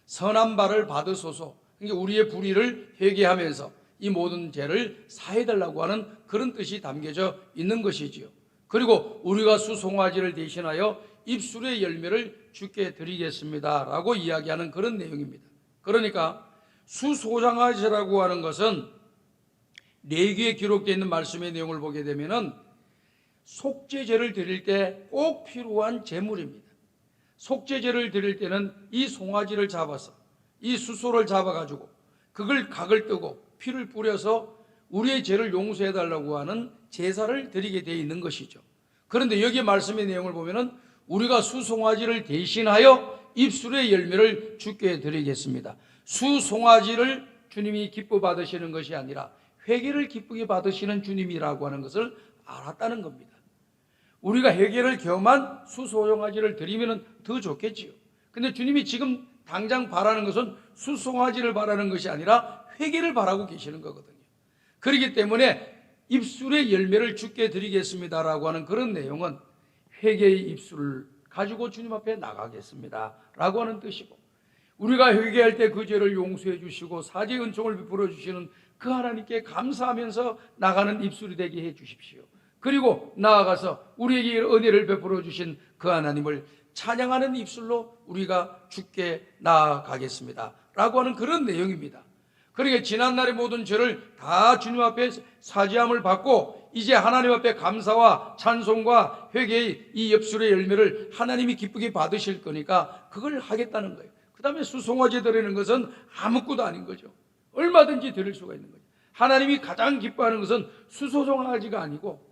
선한 발을 받으소서. 그러니까 우리의 불의를 회개하면서 이 모든 죄를 사해달라고 하는 그런 뜻이 담겨져 있는 것이지요. 그리고 우리가 수송아지를 대신하여 입술의 열매를 주께 드리겠습니다 라고 이야기하는 그런 내용입니다. 그러니까 수송아지라고 하는 것은 레위기에 기록되어 있는 말씀의 내용을 보게 되면은 속죄제를 드릴 때 꼭 필요한 제물입니다. 속죄제를 드릴 때는 이 송아지를 잡아서 이 수소를 잡아가지고 그걸 각을 뜨고 피를 뿌려서 우리의 죄를 용서해달라고 하는 제사를 드리게 되어 있는 것이죠. 그런데 여기 말씀의 내용을 보면은 우리가 수송아지를 대신하여 입술의 열매를 주께 드리겠습니다. 수송아지를 주님이 기뻐 받으시는 것이 아니라 회개를 기쁘게 받으시는 주님이라고 하는 것을 알았다는 겁니다. 우리가 회개를 겸한 수송아지를 드리면 더 좋겠지요. 근데 주님이 지금 당장 바라는 것은 수송아지를 바라는 것이 아니라 회개를 바라고 계시는 거거든요. 그렇기 때문에 입술의 열매를 주께 드리겠습니다라고 하는 그런 내용은 회개의 입술을 가지고 주님 앞에 나가겠습니다 라고 하는 뜻이고, 우리가 회개할 때 그 죄를 용서해 주시고 사죄의 은총을 베풀어 주시는 그 하나님께 감사하면서 나가는 입술이 되게 해 주십시오. 그리고 나아가서 우리에게 은혜를 베풀어 주신 그 하나님을 찬양하는 입술로 우리가 주께 나아가겠습니다 라고 하는 그런 내용입니다. 그러니까 지난날의 모든 죄를 다 주님 앞에 사죄함을 받고 이제 하나님 앞에 감사와 찬송과 회개의 이 입술의 열매를 하나님이 기쁘게 받으실 거니까 그걸 하겠다는 거예요. 그 다음에 수송아지 드리는 것은 아무것도 아닌 거죠. 얼마든지 드릴 수가 있는 거죠. 하나님이 가장 기뻐하는 것은 수송아지가 아니고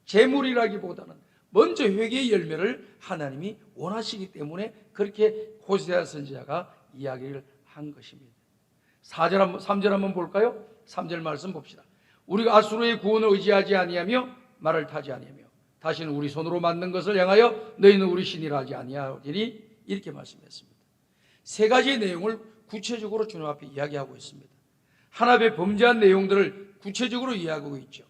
제물이라기보다는 먼저 회개의 열매를 하나님이 원하시기 때문에 그렇게 호세아 선지자가 이야기를 한 것입니다. 3절 한번 볼까요? 3절 말씀 봅시다. 우리가 아수르의 구원을 의지하지 아니하며 말을 타지 아니하며 다시는 우리 손으로 만든 것을 향하여 너희는 우리 신이라 하지 아니하리니 이렇게 말씀했습니다. 세 가지의 내용을 구체적으로 주님 앞에 이야기하고 있습니다. 하나님의 범죄한 내용들을 구체적으로 이야기하고 있죠.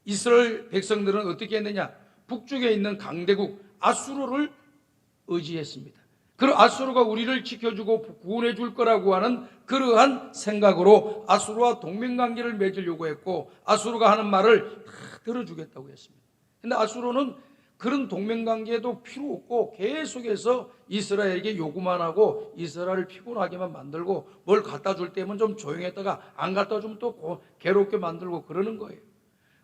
이스라엘 백성들은 어떻게 했느냐? 북쪽에 있는 강대국 아수르를 의지했습니다. 그리고 아수르가 우리를 지켜주고 구원해 줄 거라고 하는 그러한 생각으로 아수르와 동맹관계를 맺으려고 했고 아수르가 하는 말을 다 들어주겠다고 했습니다. 그런데 아수르는 그런 동맹관계도 필요 없고 계속해서 이스라엘에게 요구만 하고 이스라엘을 피곤하게만 만들고 뭘 갖다 줄 때면 좀 조용했다가 안 갖다 주면 또 괴롭게 만들고 그러는 거예요.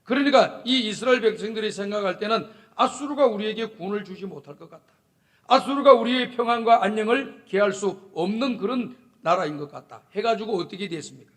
그러니까 이 이스라엘 백성들이 생각할 때는 아수르가 우리에게 구원을 주지 못할 것 같다. 아수르가 우리의 평안과 안녕을 기할 수 없는 그런 나라인 것 같다 해가지고 어떻게 됐습니까?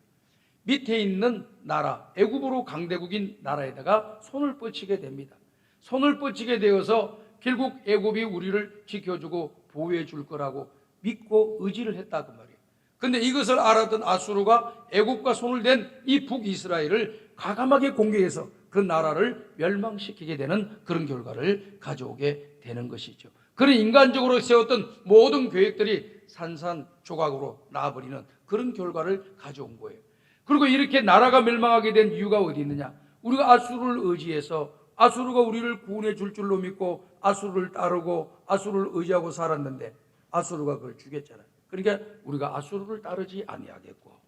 밑에 있는 나라, 애굽으로 강대국인 나라에다가 손을 뻗치게 됩니다. 손을 뻗치게 되어서 결국 애굽이 우리를 지켜주고 보호해 줄 거라고 믿고 의지를 했다 그 말이에요. 그런데 이것을 알았던 아수르가 애굽과 손을 댄 이 북이스라엘을 과감하게 공격해서 그 나라를 멸망시키게 되는 그런 결과를 가져오게 되는 것이죠. 그런 인간적으로 세웠던 모든 계획들이 산산조각으로 나와버리는 그런 결과를 가져온 거예요. 그리고 이렇게 나라가 멸망하게 된 이유가 어디 있느냐? 우리가 아수르를 의지해서 아수르가 우리를 구원해 줄 줄로 믿고 아수르를 따르고 아수르를 의지하고 살았는데 아수르가 그걸 죽였잖아요. 그러니까 우리가 아수르를 따르지 아니하겠고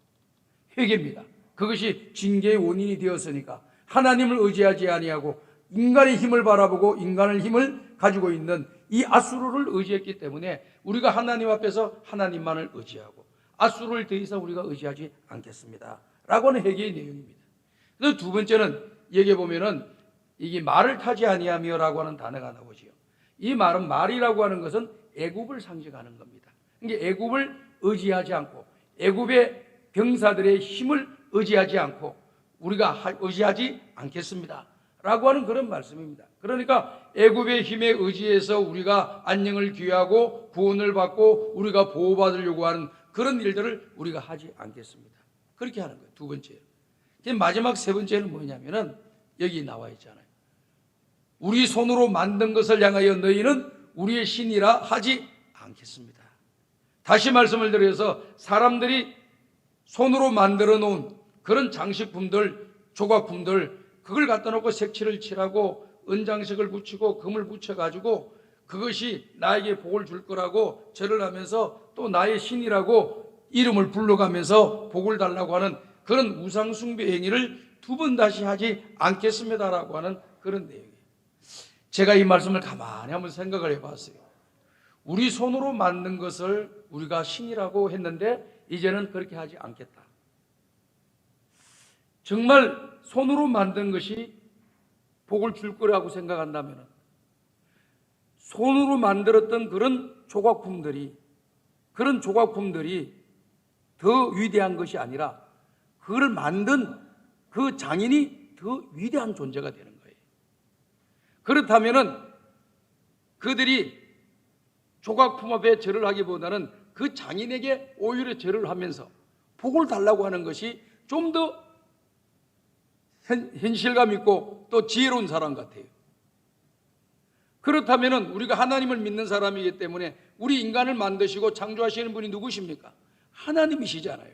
회개입니다. 그것이 징계의 원인이 되었으니까 하나님을 의지하지 아니하고 인간의 힘을 바라보고 인간의 힘을 가지고 있는 이 아수르를 의지했기 때문에 우리가 하나님 앞에서 하나님만을 의지하고 아수르를 더 이상 우리가 의지하지 않겠습니다 라고 하는 회개의 내용입니다. 그래서 두 번째는 여기 보면은 이게 말을 타지 아니하며 라고 하는 단어가 나오지요. 이 말은 말이라고 하는 것은 애굽을 상징하는 겁니다. 그러니까 애굽을 의지하지 않고 애굽의 병사들의 힘을 의지하지 않고 우리가 의지하지 않겠습니다 라고 하는 그런 말씀입니다. 그러니까 애굽의 힘에 의지해서 우리가 안녕을 귀하고 구원을 받고 우리가 보호받으려고 하는 그런 일들을 우리가 하지 않겠습니다. 그렇게 하는 거예요. 두 번째예요. 마지막 세 번째는 뭐냐면은 여기 나와 있잖아요. 우리 손으로 만든 것을 향하여 너희는 우리의 신이라 하지 않겠습니다. 다시 말씀을 드려서 사람들이 손으로 만들어 놓은 그런 장식품들, 조각품들 그걸 갖다 놓고 색칠을 칠하고 은장식을 붙이고 금을 붙여가지고 그것이 나에게 복을 줄 거라고 절을 하면서 또 나의 신이라고 이름을 불러가면서 복을 달라고 하는 그런 우상숭배 행위를 두 번 다시 하지 않겠습니다라고 하는 그런 내용이에요. 제가 이 말씀을 가만히 한번 생각을 해봤어요. 우리 손으로 만든 것을 우리가 신이라고 했는데 이제는 그렇게 하지 않겠다. 정말 손으로 만든 것이 복을 줄 거라고 생각한다면 손으로 만들었던 그런 조각품들이 더 위대한 것이 아니라 그걸 만든 그 장인이 더 위대한 존재가 되는 거예요. 그렇다면은 그들이 조각품 앞에 절을 하기보다는 그 장인에게 오히려 절을 하면서 복을 달라고 하는 것이 좀 더 현실감 있고 또 지혜로운 사람 같아요. 그렇다면 우리가 하나님을 믿는 사람이기 때문에 우리 인간을 만드시고 창조하시는 분이 누구십니까? 하나님이시잖아요.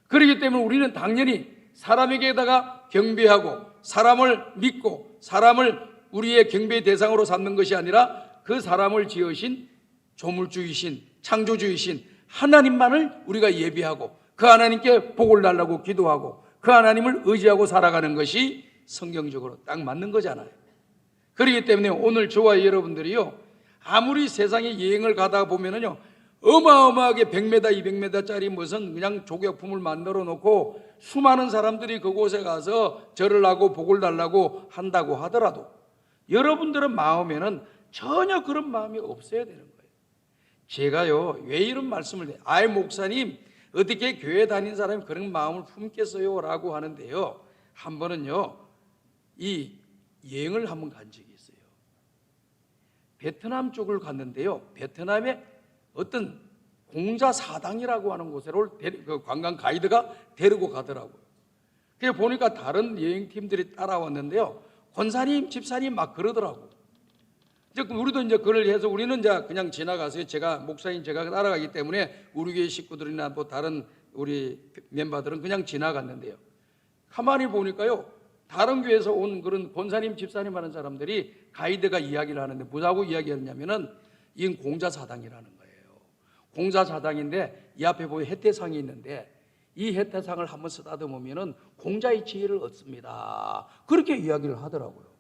그렇기 때문에 우리는 당연히 사람에게다가 경배하고 사람을 믿고 사람을 우리의 경배의 대상으로 삼는 것이 아니라 그 사람을 지으신 조물주이신 창조주이신 하나님만을 우리가 예비하고 그 하나님께 복을 달라고 기도하고 그 하나님을 의지하고 살아가는 것이 성경적으로 딱 맞는 거잖아요. 그렇기 때문에 오늘 저와 여러분들이요, 아무리 세상에 여행을 가다 보면은요, 어마어마하게 100m, 200m짜리 무슨 그냥 조격품을 만들어 놓고 수많은 사람들이 그곳에 가서 절을 하고 복을 달라고 한다고 하더라도 여러분들의 마음에는 전혀 그런 마음이 없어야 되는 거예요. 제가요, 왜 이런 말씀을 해요? 아이, 목사님, 어떻게 교회 다닌 사람이 그런 마음을 품겠어요? 라고 하는데요, 한 번은요, 이 여행을 한번 간 적이 있어요. 베트남 쪽을 갔는데요, 베트남에 어떤 공자사당이라고 하는 곳으로 그 관광 가이드가 데리고 가더라고요. 그래 보니까 다른 여행팀들이 따라왔는데요, 권사님, 집사님 막 그러더라고. 이제 우리도 이제 그걸 해서 우리는 이제 그냥 지나가서요. 제가 목사님 제가 따라가기 때문에 우리 교회 식구들이나 뭐 다른 우리 멤버들은 그냥 지나갔는데요. 가만히 보니까요, 다른 교회에서 온 그런 권사님, 집사님 하는 사람들이 가이드가 이야기를 하는데 뭐라고 이야기했냐면은 이건 공자사당이라는 거예요. 공자사당인데 이 앞에 보면 해태상이 있는데 이 해태상을 한번 쓰다듬으면은 공자의 지혜를 얻습니다. 그렇게 이야기를 하더라고요.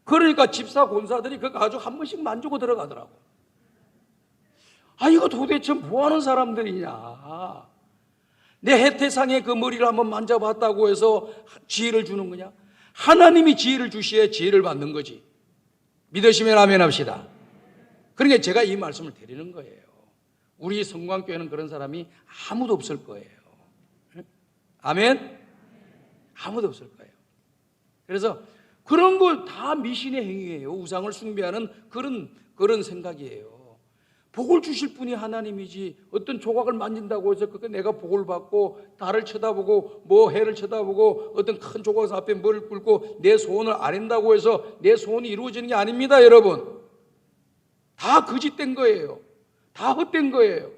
그러니까 집사 권사들이 그거 가지고 한 번씩 만지고 들어가더라고. 아, 이거 도대체 뭐 하는 사람들이냐. 내 해태상의 그 머리를 한번 만져봤다고 해서 지혜를 주는 거냐? 하나님이 지혜를 주시에 지혜를 받는 거지. 믿으시면 아멘 합시다. 그러니까 제가 이 말씀을 드리는 거예요. 우리 성광교회는 그런 사람이 아무도 없을 거예요. 아멘? 아무도 없을 거예요. 그래서 그런 거 다 미신의 행위예요. 우상을 숭배하는 그런 생각이에요. 복을 주실 분이 하나님이지 어떤 조각을 만진다고 해서 그게 내가 복을 받고 달을 쳐다보고 뭐 해를 쳐다보고 어떤 큰 조각 앞에 머리를 꿇고 내 소원을 아린다고 해서 내 소원이 이루어지는 게 아닙니다, 여러분. 다 거짓된 거예요. 다 헛된 거예요.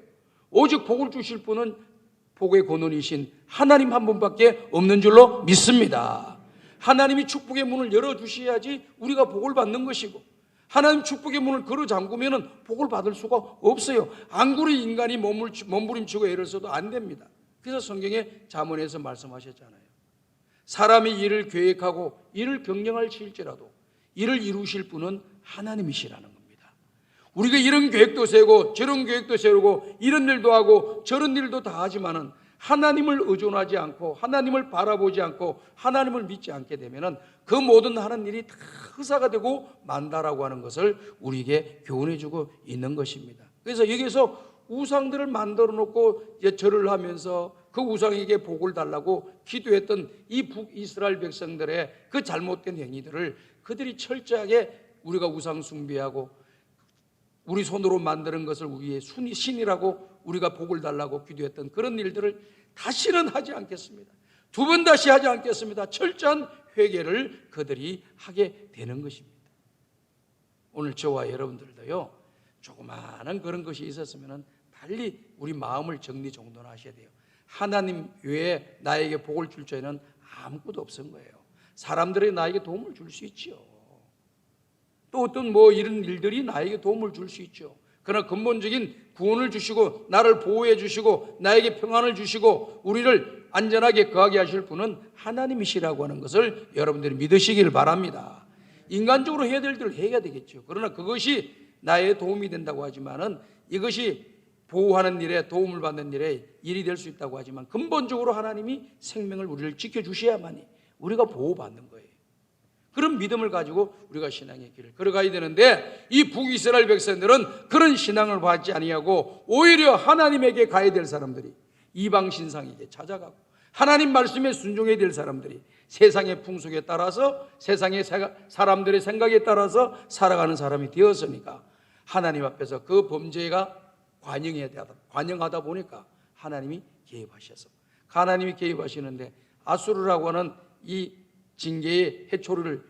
오직 복을 주실 분은 복의 근원이신 하나님 한 분밖에 없는 줄로 믿습니다. 하나님이 축복의 문을 열어주셔야지 우리가 복을 받는 것이고, 하나님 축복의 문을 걸어 잠그면 복을 받을 수가 없어요. 앙구리 인간이 몸부림치고 애를 써도 안 됩니다. 그래서 성경에 잠언에서 말씀하셨잖아요. 사람이 일을 계획하고 일을 경영할지라도 일을 이루실 분은 하나님이시라는 겁니다. 우리가 이런 계획도 세우고 저런 계획도 세우고 이런 일도 하고 저런 일도 다 하지만은 하나님을 의존하지 않고 하나님을 바라보지 않고 하나님을 믿지 않게 되면은 그 모든 하는 일이 다 흑사가 되고 만다라고 하는 것을 우리에게 교훈해주고 있는 것입니다. 그래서 여기서 우상들을 만들어 놓고 절을 하면서 그 우상에게 복을 달라고 기도했던 이 북이스라엘 백성들의 그 잘못된 행위들을 그들이 철저하게 우리가 우상 숭배하고 우리 손으로 만드는 것을 우리의 신이라고 우리가 복을 달라고 기도했던 그런 일들을 다시는 하지 않겠습니다. 두 번 다시 하지 않겠습니다. 철저한 회개를 그들이 하게 되는 것입니다. 오늘 저와 여러분들도요, 조그마한 그런 것이 있었으면 빨리 우리 마음을 정리정돈하셔야 돼요. 하나님 외에 나에게 복을 줄 자는 아무것도 없은 거예요. 사람들이 나에게 도움을 줄 수 있죠. 또 어떤 이런 일들이 나에게 도움을 줄 수 있죠. 그러나 근본적인 구원을 주시고 나를 보호해 주시고 나에게 평안을 주시고 우리를 안전하게 거하게 하실 분은 하나님이시라고 하는 것을 여러분들이 믿으시길 바랍니다. 인간적으로 해야 될 일을 해야 되겠죠. 그러나 그것이 나의 도움이 된다고 하지만은 이것이 보호하는 일에 도움을 받는 일에 일이 될 수 있다고 하지만 근본적으로 하나님이 생명을 우리를 지켜주셔야만이 우리가 보호받는 거예요. 그런 믿음을 가지고 우리가 신앙의 길을 걸어가야 되는데 이 북이스라엘 백성들은 그런 신앙을 받지 아니하고 오히려 하나님에게 가야 될 사람들이 이방 신상에게 찾아가고 하나님 말씀에 순종해야 될 사람들이 세상의 풍속에 따라서 세상의 사람들의 생각에 따라서 살아가는 사람이 되었으니까 하나님 앞에서 그 범죄가 관영하다 보니까 하나님이 개입하셔서 하나님이 개입하시는데 아수르라고 하는 이 징계의 해초리를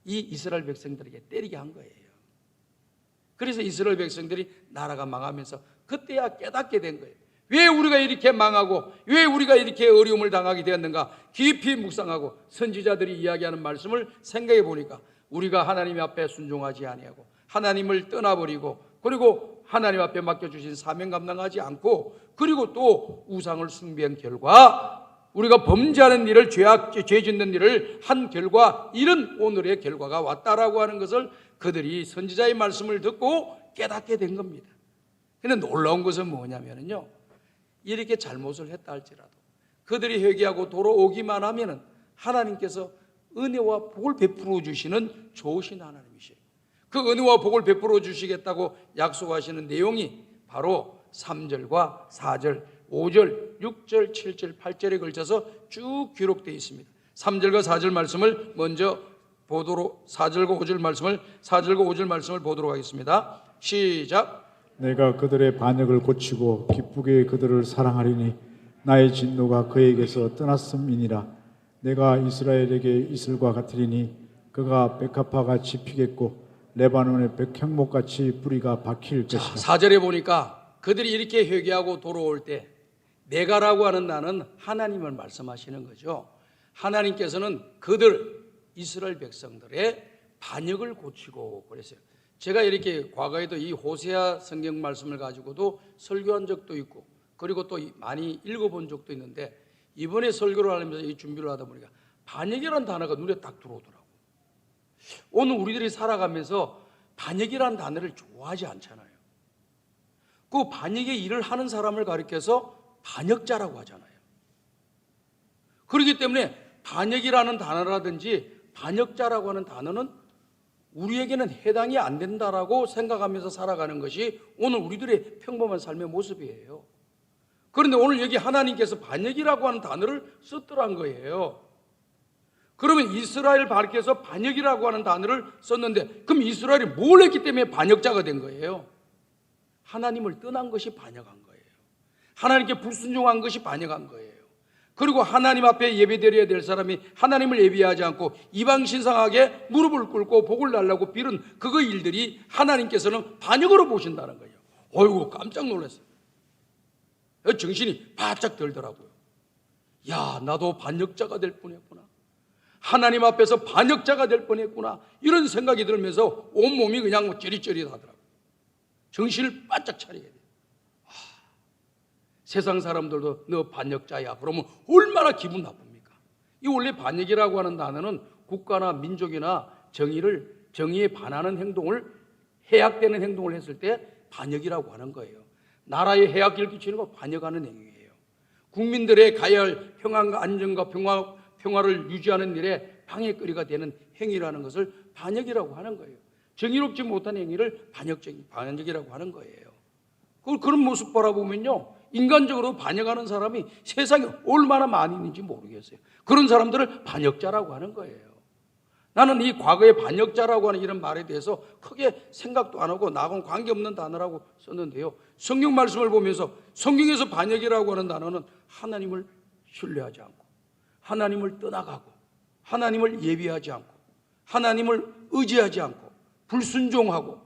이 이스라엘 백성들에게 때리게 한 거예요. 그래서 이스라엘 백성들이 나라가 망하면서 그때야 깨닫게 된 거예요. 왜 우리가 이렇게 망하고 왜 우리가 이렇게 어려움을 당하게 되었는가 깊이 묵상하고 선지자들이 이야기하는 말씀을 생각해 보니까 우리가 하나님 앞에 순종하지 아니하고 하나님을 떠나버리고 그리고 하나님 앞에 맡겨주신 사명 감당하지 않고 그리고 또 우상을 숭배한 결과 우리가 범죄하는 일을 죄 짓는 일을 한 결과 이런 오늘의 결과가 왔다라고 하는 것을 그들이 선지자의 말씀을 듣고 깨닫게 된 겁니다. 그런데 놀라운 것은 뭐냐면요, 이렇게 잘못을 했다 할지라도 그들이 회개하고 돌아오기만 하면은 하나님께서 은혜와 복을 베풀어 주시는 좋으신 하나님이시에요. 그 은혜와 복을 베풀어 주시겠다고 약속하시는 내용이 바로 3절과 4절, 5절, 6절, 7절, 8절에 걸쳐서 쭉 기록되어 있습니다. 3절과 4절 말씀을 먼저 보도록 4절과 5절 말씀을 보도록 하겠습니다. 시작. 내가 그들의 반역을 고치고 기쁘게 그들을 사랑하리니 나의 진노가 그에게서 떠났음이니라. 내가 이스라엘에게 이슬과 같으리니 그가 백합화같이 피겠고 레바논의 백향목같이 뿌리가 박힐 것이다. 4절에 보니까 그들이 이렇게 회개하고 돌아올 때 내가라고 하는 나는 하나님을 말씀하시는 거죠. 하나님께서는 그들 이스라엘 백성들의 반역을 고치고 그랬어요. 제가 이렇게 과거에도 이 호세아 성경 말씀을 가지고도 설교한 적도 있고 그리고 또 많이 읽어본 적도 있는데 이번에 설교를 하면서 이 준비를 하다 보니까 반역이라는 단어가 눈에 딱 들어오더라고요. 오늘 우리들이 살아가면서 반역이라는 단어를 좋아하지 않잖아요. 그 반역의 일을 하는 사람을 가리켜서 반역자라고 하잖아요. 그렇기 때문에 반역이라는 단어라든지 반역자라고 하는 단어는 우리에게는 해당이 안 된다라고 생각하면서 살아가는 것이 오늘 우리들의 평범한 삶의 모습이에요. 그런데 오늘 여기 하나님께서 반역이라고 하는 단어를 썼더란 거예요. 그러면 이스라엘 밝혀서 반역이라고 하는 단어를 썼는데 그럼 이스라엘이 뭘 했기 때문에 반역자가 된 거예요? 하나님을 떠난 것이 반역한 거예요. 하나님께 불순종한 것이 반역한 거예요. 그리고 하나님 앞에 예배드려야 될 사람이 하나님을 예배하지 않고 이방 신상에게 무릎을 꿇고 복을 달라고 빌은 그거 일들이 하나님께서는 반역으로 보신다는 거예요. 어이구, 깜짝 놀랐어요. 정신이 바짝 들더라고요. 야, 나도 반역자가 될 뻔했구나. 하나님 앞에서 반역자가 될 뻔했구나. 이런 생각이 들면서 온몸이 그냥 찌릿찌릿하더라고요. 정신을 바짝 차리게 돼요. 세상 사람들도 너 반역자야 그러면 얼마나 기분 나쁩니까? 이 원래 반역이라고 하는 단어는 국가나 민족이나 정의에 반하는 행동을, 해악되는 행동을 했을 때 반역이라고 하는 거예요. 나라에 해악을 끼치는 거 반역하는 행위예요. 국민들의 가야 할 평안과 안정과 평화를 유지하는 일에 방해거리가 되는 행위라는 것을 반역이라고 하는 거예요. 정의롭지 못한 행위를 반역이라고 하는 거예요. 그런 모습 바라보면요, 인간적으로 반역하는 사람이 세상에 얼마나 많이 있는지 모르겠어요. 그런 사람들을 반역자라고 하는 거예요. 나는 이 과거의 반역자라고 하는 이런 말에 대해서 크게 생각도 안 하고 나하고는 관계없는 단어라고 썼는데요, 성경 말씀을 보면서 성경에서 반역이라고 하는 단어는 하나님을 신뢰하지 않고, 하나님을 떠나가고, 하나님을 예비하지 않고, 하나님을 의지하지 않고, 불순종하고,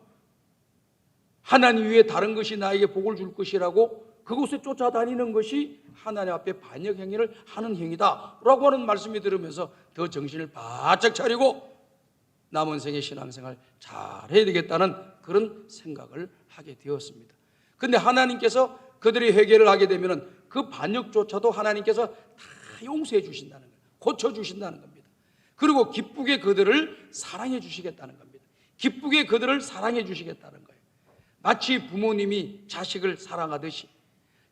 하나님 위에 다른 것이 나에게 복을 줄 것이라고 그곳에 쫓아다니는 것이 하나님 앞에 반역 행위를 하는 행위다라고 하는 말씀이 들으면서 더 정신을 바짝 차리고 남은 생의 신앙생활 잘 해야 되겠다는 그런 생각을 하게 되었습니다. 그런데 하나님께서 그들이 회개를 하게 되면 그 반역조차도 하나님께서 다 용서해 주신다는 거예요. 고쳐 주신다는 겁니다. 그리고 기쁘게 그들을 사랑해 주시겠다는 겁니다. 기쁘게 그들을 사랑해 주시겠다는 거예요. 마치 부모님이 자식을 사랑하듯이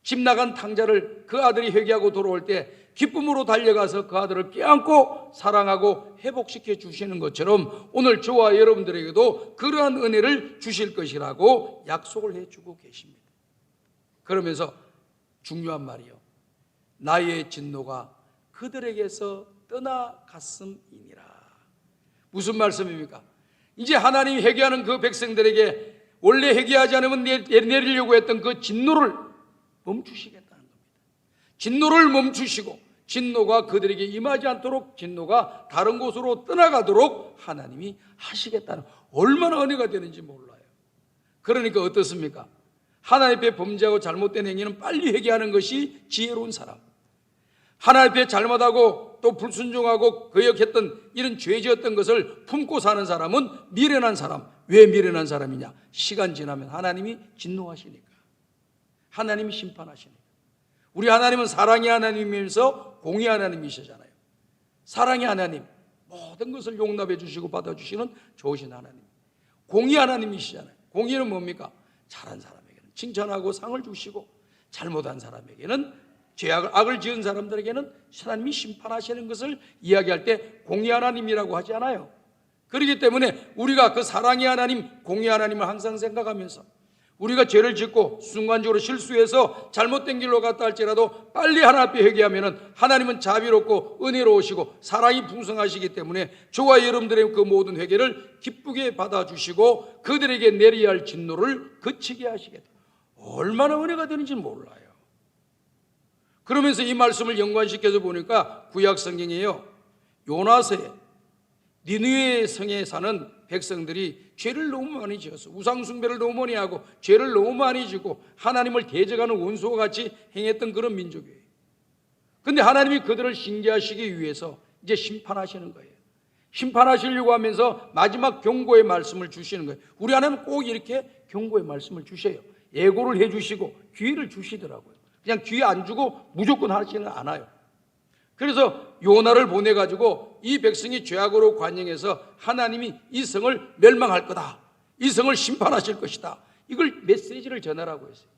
집 나간 탕자를 그 아들이 회개하고 돌아올 때 기쁨으로 달려가서 그 아들을 껴안고 사랑하고 회복시켜 주시는 것처럼 오늘 저와 여러분들에게도 그러한 은혜를 주실 것이라고 약속을 해주고 계십니다. 그러면서 중요한 말이요, 나의 진노가 그들에게서 떠나갔음이니라. 무슨 말씀입니까? 이제 하나님이 회개하는 그 백성들에게 원래 회개하지 않으면 내리려고 했던 그 진노를 멈추시겠다는 겁니다. 진노를 멈추시고 진노가 그들에게 임하지 않도록, 진노가 다른 곳으로 떠나가도록 하나님이 하시겠다는, 얼마나 은혜가 되는지 몰라요. 그러니까 어떻습니까? 하나님 앞에 범죄하고 잘못된 행위는 빨리 회개하는 것이 지혜로운 사람, 하나님 앞에 잘못하고 또 불순종하고 거역했던 이런 죄지었던 것을 품고 사는 사람은 미련한 사람. 왜 미련한 사람이냐? 시간 지나면 하나님이 진노하시니까, 하나님이 심판하시니까. 우리 하나님은 사랑의 하나님이면서 공의 하나님이시잖아요. 사랑의 하나님, 모든 것을 용납해 주시고 받아주시는 좋으신 하나님. 공의 하나님이시잖아요. 공의는 뭡니까? 잘한 사람에게는 칭찬하고 상을 주시고, 잘못한 사람에게는, 악을 지은 사람들에게는 하나님이 심판하시는 것을 이야기할 때 공의 하나님이라고 하지 않아요. 그렇기 때문에 우리가 그 사랑의 하나님, 공의 하나님을 항상 생각하면서 우리가 죄를 짓고 순간적으로 실수해서 잘못된 길로 갔다 할지라도 빨리 하나님 앞에 회개하면 하나님은 자비롭고 은혜로우시고 사랑이 풍성하시기 때문에 저와 여러분들의 그 모든 회개를 기쁘게 받아주시고 그들에게 내려야 할 진노를 그치게 하시겠다. 얼마나 은혜가 되는지 몰라요. 그러면서 이 말씀을 연관시켜서 보니까 구약 성경이에요. 요나서에 니느웨 성에 사는 백성들이 죄를 너무 많이 지었어. 우상 숭배를 너무 많이 하고 죄를 너무 많이 지고 하나님을 대적하는 원수와 같이 행했던 그런 민족이에요. 그런데 하나님이 그들을 징계하시기 위해서 이제 심판하시는 거예요. 심판하시려고 하면서 마지막 경고의 말씀을 주시는 거예요. 우리 하나님은 꼭 이렇게 경고의 말씀을 주셔요. 예고를 해주시고 기회를 주시더라고요. 그냥 기회 안 주고 무조건 하시는 않아요. 그래서 요나를 보내가지고 이 백성이 죄악으로 관영해서 하나님이 이 성을 멸망할 거다, 이 성을 심판하실 것이다, 이걸 메시지를 전하라고 했어요.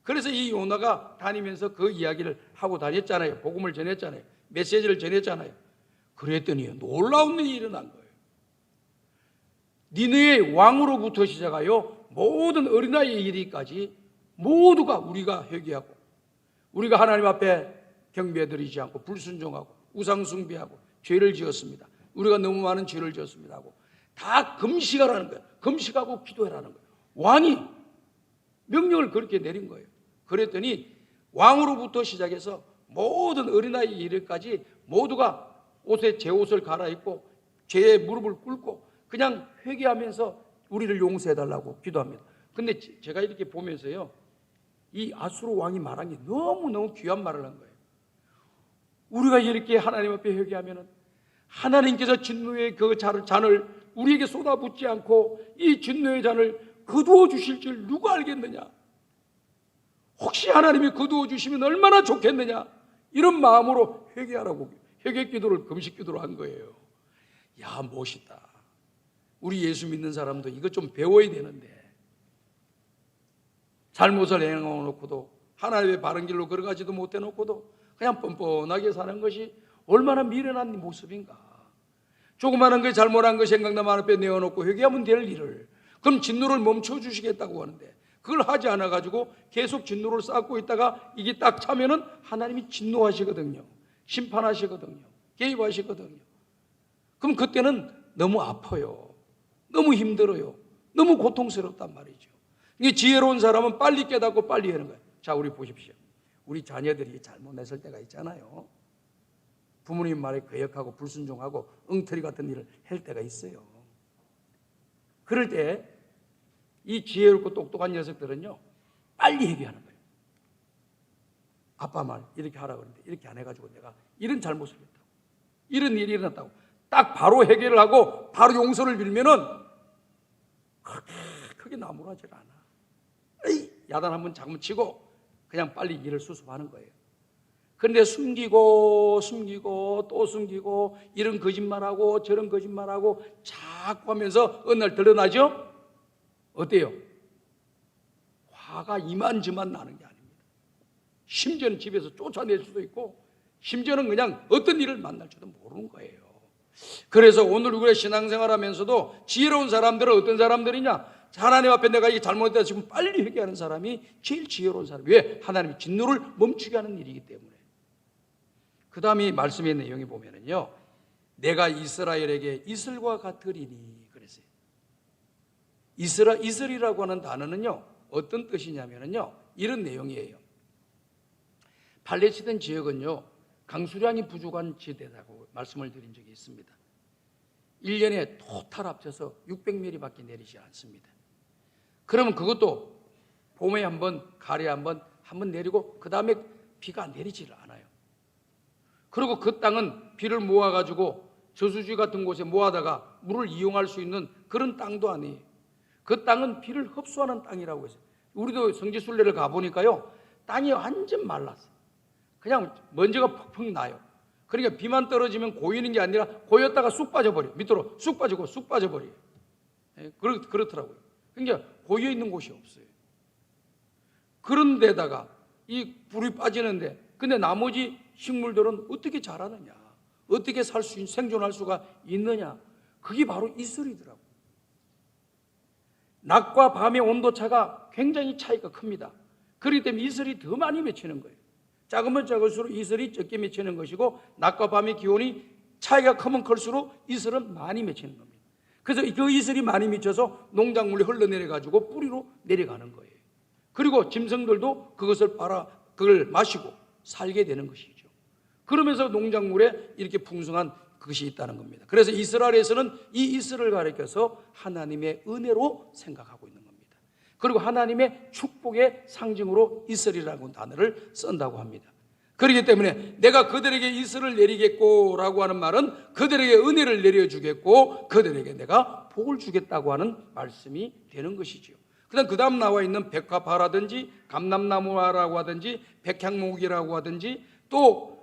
그래서 이 요나가 다니면서 그 이야기를 하고 다녔잖아요. 복음을 전했잖아요. 메시지를 전했잖아요. 그랬더니 놀라운 일이 일어난 거예요. 니느웨 왕으로부터 시작하여 모든 어린아이 이르기까지 모두가 우리가 회개하고 우리가 하나님 앞에 경배드리지 않고 불순종하고 우상숭배하고 죄를 지었습니다. 우리가 너무 많은 죄를 지었습니다 하고 다 금식하라는 거예요. 금식하고 기도하라는 거예요. 왕이 명령을 그렇게 내린 거예요. 그랬더니 왕으로부터 시작해서 모든 어린아이 이르까지 모두가 제 옷을 갈아입고 죄의 무릎을 꿇고 그냥 회개하면서 우리를 용서해달라고 기도합니다. 근데 제가 이렇게 보면서요, 이 아수르 왕이 말한 게 너무너무 귀한 말을 한 거예요. 우리가 이렇게 하나님 앞에 회개하면은 하나님께서 진노의 그 잔을 우리에게 쏟아붓지 않고 이 진노의 잔을 거두어 주실 줄 누가 알겠느냐? 혹시 하나님이 거두어 주시면 얼마나 좋겠느냐? 이런 마음으로 회개하라고 회개 기도를 금식 기도로 한 거예요. 야, 멋있다. 우리 예수 믿는 사람도 이거 좀 배워야 되는데, 잘못을 행해놓고도 하나님의 바른 길로 걸어가지도 못해놓고도 그냥 뻔뻔하게 사는 것이 얼마나 미련한 모습인가. 조그마한 거 잘못한 거 생각나면 앞에 내어놓고 회개하면 될 일을, 그럼 진노를 멈춰주시겠다고 하는데 그걸 하지 않아가지고 계속 진노를 쌓고 있다가 이게 딱 차면은 하나님이 진노하시거든요. 심판하시거든요. 개입하시거든요. 그럼 그때는 너무 아파요. 너무 힘들어요. 너무 고통스럽단 말이죠. 이게 지혜로운 사람은 빨리 깨닫고 빨리 하는 거예요. 자, 우리 보십시오. 우리 자녀들이 잘못했을 때가 있잖아요. 부모님 말에 거역하고 불순종하고 엉터리 같은 일을 할 때가 있어요. 그럴 때 이 지혜롭고 똑똑한 녀석들은요, 빨리 회개하는 거예요. 아빠 말 이렇게 하라고 그러는데 이렇게 안 해가지고 내가 이런 잘못을 했다고, 이런 일이 일어났다고 딱 바로 해결을 하고 바로 용서를 빌면은 그렇게 크게 나무라질 않아. 에이, 야단 한번 장문치고 그냥 빨리 일을 수습하는 거예요. 그런데 숨기고 또 숨기고 이런 거짓말하고 저런 거짓말하고 자꾸 하면서 어느 날 드러나죠? 어때요? 화가 이만저만 나는 게 아닙니다. 심지어는 집에서 쫓아낼 수도 있고 심지어는 그냥 어떤 일을 만날지도 모르는 거예요. 그래서 오늘 우리가 신앙생활 하면서도 지혜로운 사람들은 어떤 사람들이냐? 하나님 앞에 내가 이게 잘못했다 지금 빨리 회개하는 사람이 제일 지혜로운 사람. 왜? 하나님이 진노를 멈추게 하는 일이기 때문에. 그 다음에 말씀의 내용이 보면은요, 내가 이스라엘에게 이슬과 같으리니 그랬어요. 이슬이라고 하는 단어는요, 어떤 뜻이냐면은요, 이런 내용이에요. 팔레스타인 지역은요, 강수량이 부족한 지대라고 말씀을 드린 적이 있습니다. 1년에 토탈 합쳐서 600mm밖에 내리지 않습니다. 그러면 그것도 봄에 한번, 가을에 한번 내리고 그 다음에 비가 내리지를 않아요. 그리고 그 땅은 비를 모아가지고 저수지 같은 곳에 모아다가 물을 이용할 수 있는 그런 땅도 아니에요. 그 땅은 비를 흡수하는 땅이라고 했어요. 우리도 성지순례를 가보니까요, 땅이 완전 말랐어요. 그냥 먼지가 퍽퍽 나요. 그러니까 비만 떨어지면 고이는 게 아니라 고였다가 쑥 빠져버려요. 밑으로 쑥 빠지고 쑥 빠져버려요. 그렇더라고요. 그러니까 고여 있는 곳이 없어요. 그런 데다가 이 불이 빠지는데, 근데 나머지 식물들은 어떻게 자라느냐, 어떻게 생존할 수가 있느냐, 그게 바로 이슬이더라고요. 낮과 밤의 온도차가 굉장히 차이가 큽니다. 그렇기 때문에 이슬이 더 많이 맺히는 거예요. 작으면 작을수록 이슬이 적게 맺히는 것이고, 낮과 밤의 기온이 차이가 크면 클수록 이슬은 많이 맺히는 겁니다. 그래서 그 이슬이 많이 맺혀서 농작물이 흘러내려가지고 뿌리로 내려가는 거예요. 그리고 짐승들도 그걸 마시고 살게 되는 것이죠. 그러면서 농작물에 이렇게 풍성한 그것이 있다는 겁니다. 그래서 이스라엘에서는 이 이슬을 가리켜서 하나님의 은혜로 생각하고 있는 겁니다. 그리고 하나님의 축복의 상징으로 이슬이라는 단어를 쓴다고 합니다. 그렇기 때문에 내가 그들에게 이슬을 내리겠고 라고 하는 말은 그들에게 은혜를 내려주겠고 그들에게 내가 복을 주겠다고 하는 말씀이 되는 것이죠. 그 다음 나와 있는 백화파라든지 감람나무라고 하든지 백향목이라고 하든지 또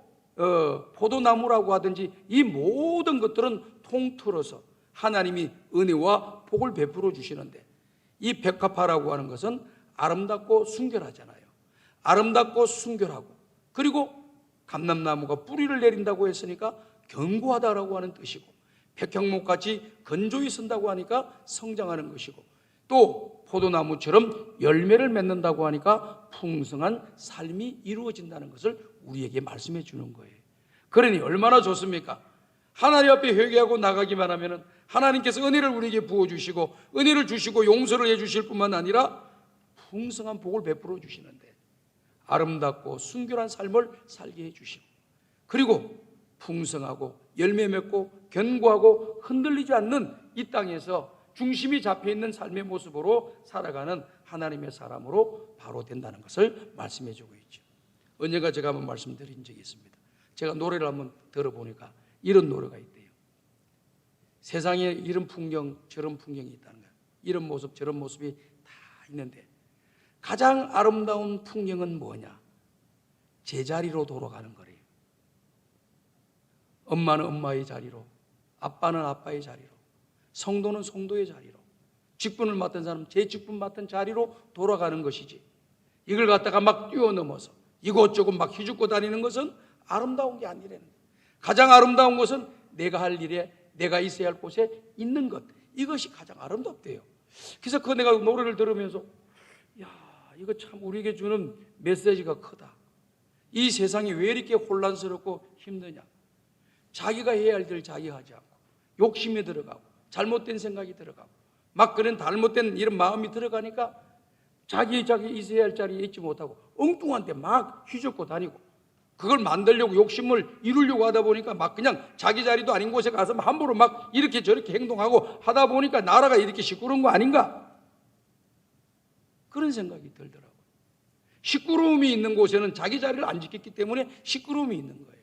포도나무라고 하든지 이 모든 것들은 통틀어서 하나님이 은혜와 복을 베풀어 주시는데, 이 백화파라고 하는 것은 아름답고 순결하잖아요. 아름답고 순결하고, 그리고 감람나무가 뿌리를 내린다고 했으니까 견고하다라고 하는 뜻이고, 백향목같이 건조히 쓴다고 하니까 성장하는 것이고, 또 포도나무처럼 열매를 맺는다고 하니까 풍성한 삶이 이루어진다는 것을 우리에게 말씀해 주는 거예요. 그러니 얼마나 좋습니까? 하나님 앞에 회개하고 나가기만 하면 하나님께서 은혜를 우리에게 부어주시고 은혜를 주시고 용서를 해주실 뿐만 아니라 풍성한 복을 베풀어 주시는데, 아름답고 순결한 삶을 살게 해주시고, 그리고 풍성하고 열매 맺고 견고하고 흔들리지 않는 이 땅에서 중심이 잡혀있는 삶의 모습으로 살아가는 하나님의 사람으로 바로 된다는 것을 말씀해 주고 있죠. 언젠가 제가 한번 말씀드린 적이 있습니다. 제가 노래를 한번 들어보니까 이런 노래가 있대요. 세상에 이런 풍경 저런 풍경이 있다는 거예요. 이런 모습 저런 모습이 다 있는데 가장 아름다운 풍경은 뭐냐? 제자리로 돌아가는 거래요. 엄마는 엄마의 자리로, 아빠는 아빠의 자리로, 성도는 성도의 자리로, 직분을 맡은 사람은 제 직분 맡은 자리로 돌아가는 것이지, 이걸 갖다가 막 뛰어넘어서 이곳저곳 막 휘젓고 다니는 것은 아름다운 게 아니라는 거예요. 가장 아름다운 것은 내가 할 일에, 내가 있어야 할 곳에 있는 것, 이것이 가장 아름답대요. 그래서 그 내가 노래를 들으면서 야, 이거 참 우리에게 주는 메시지가 크다. 이 세상이 왜 이렇게 혼란스럽고 힘드냐? 자기가 해야 할 일을 자기가 하지 않고 욕심에 들어가고 잘못된 생각이 들어가고 막 그런 잘못된 이런 마음이 들어가니까 자기 있어야 할 자리에 있지 못하고 엉뚱한 데 막 휘젓고 다니고, 그걸 만들려고 욕심을 이루려고 하다 보니까 막 그냥 자기 자리도 아닌 곳에 가서 함부로 막 이렇게 저렇게 행동하고 하다 보니까 나라가 이렇게 시끄러운 거 아닌가? 그런 생각이 들더라고요. 시끄러움이 있는 곳에는 자기 자리를 안 지켰기 때문에 시끄러움이 있는 거예요.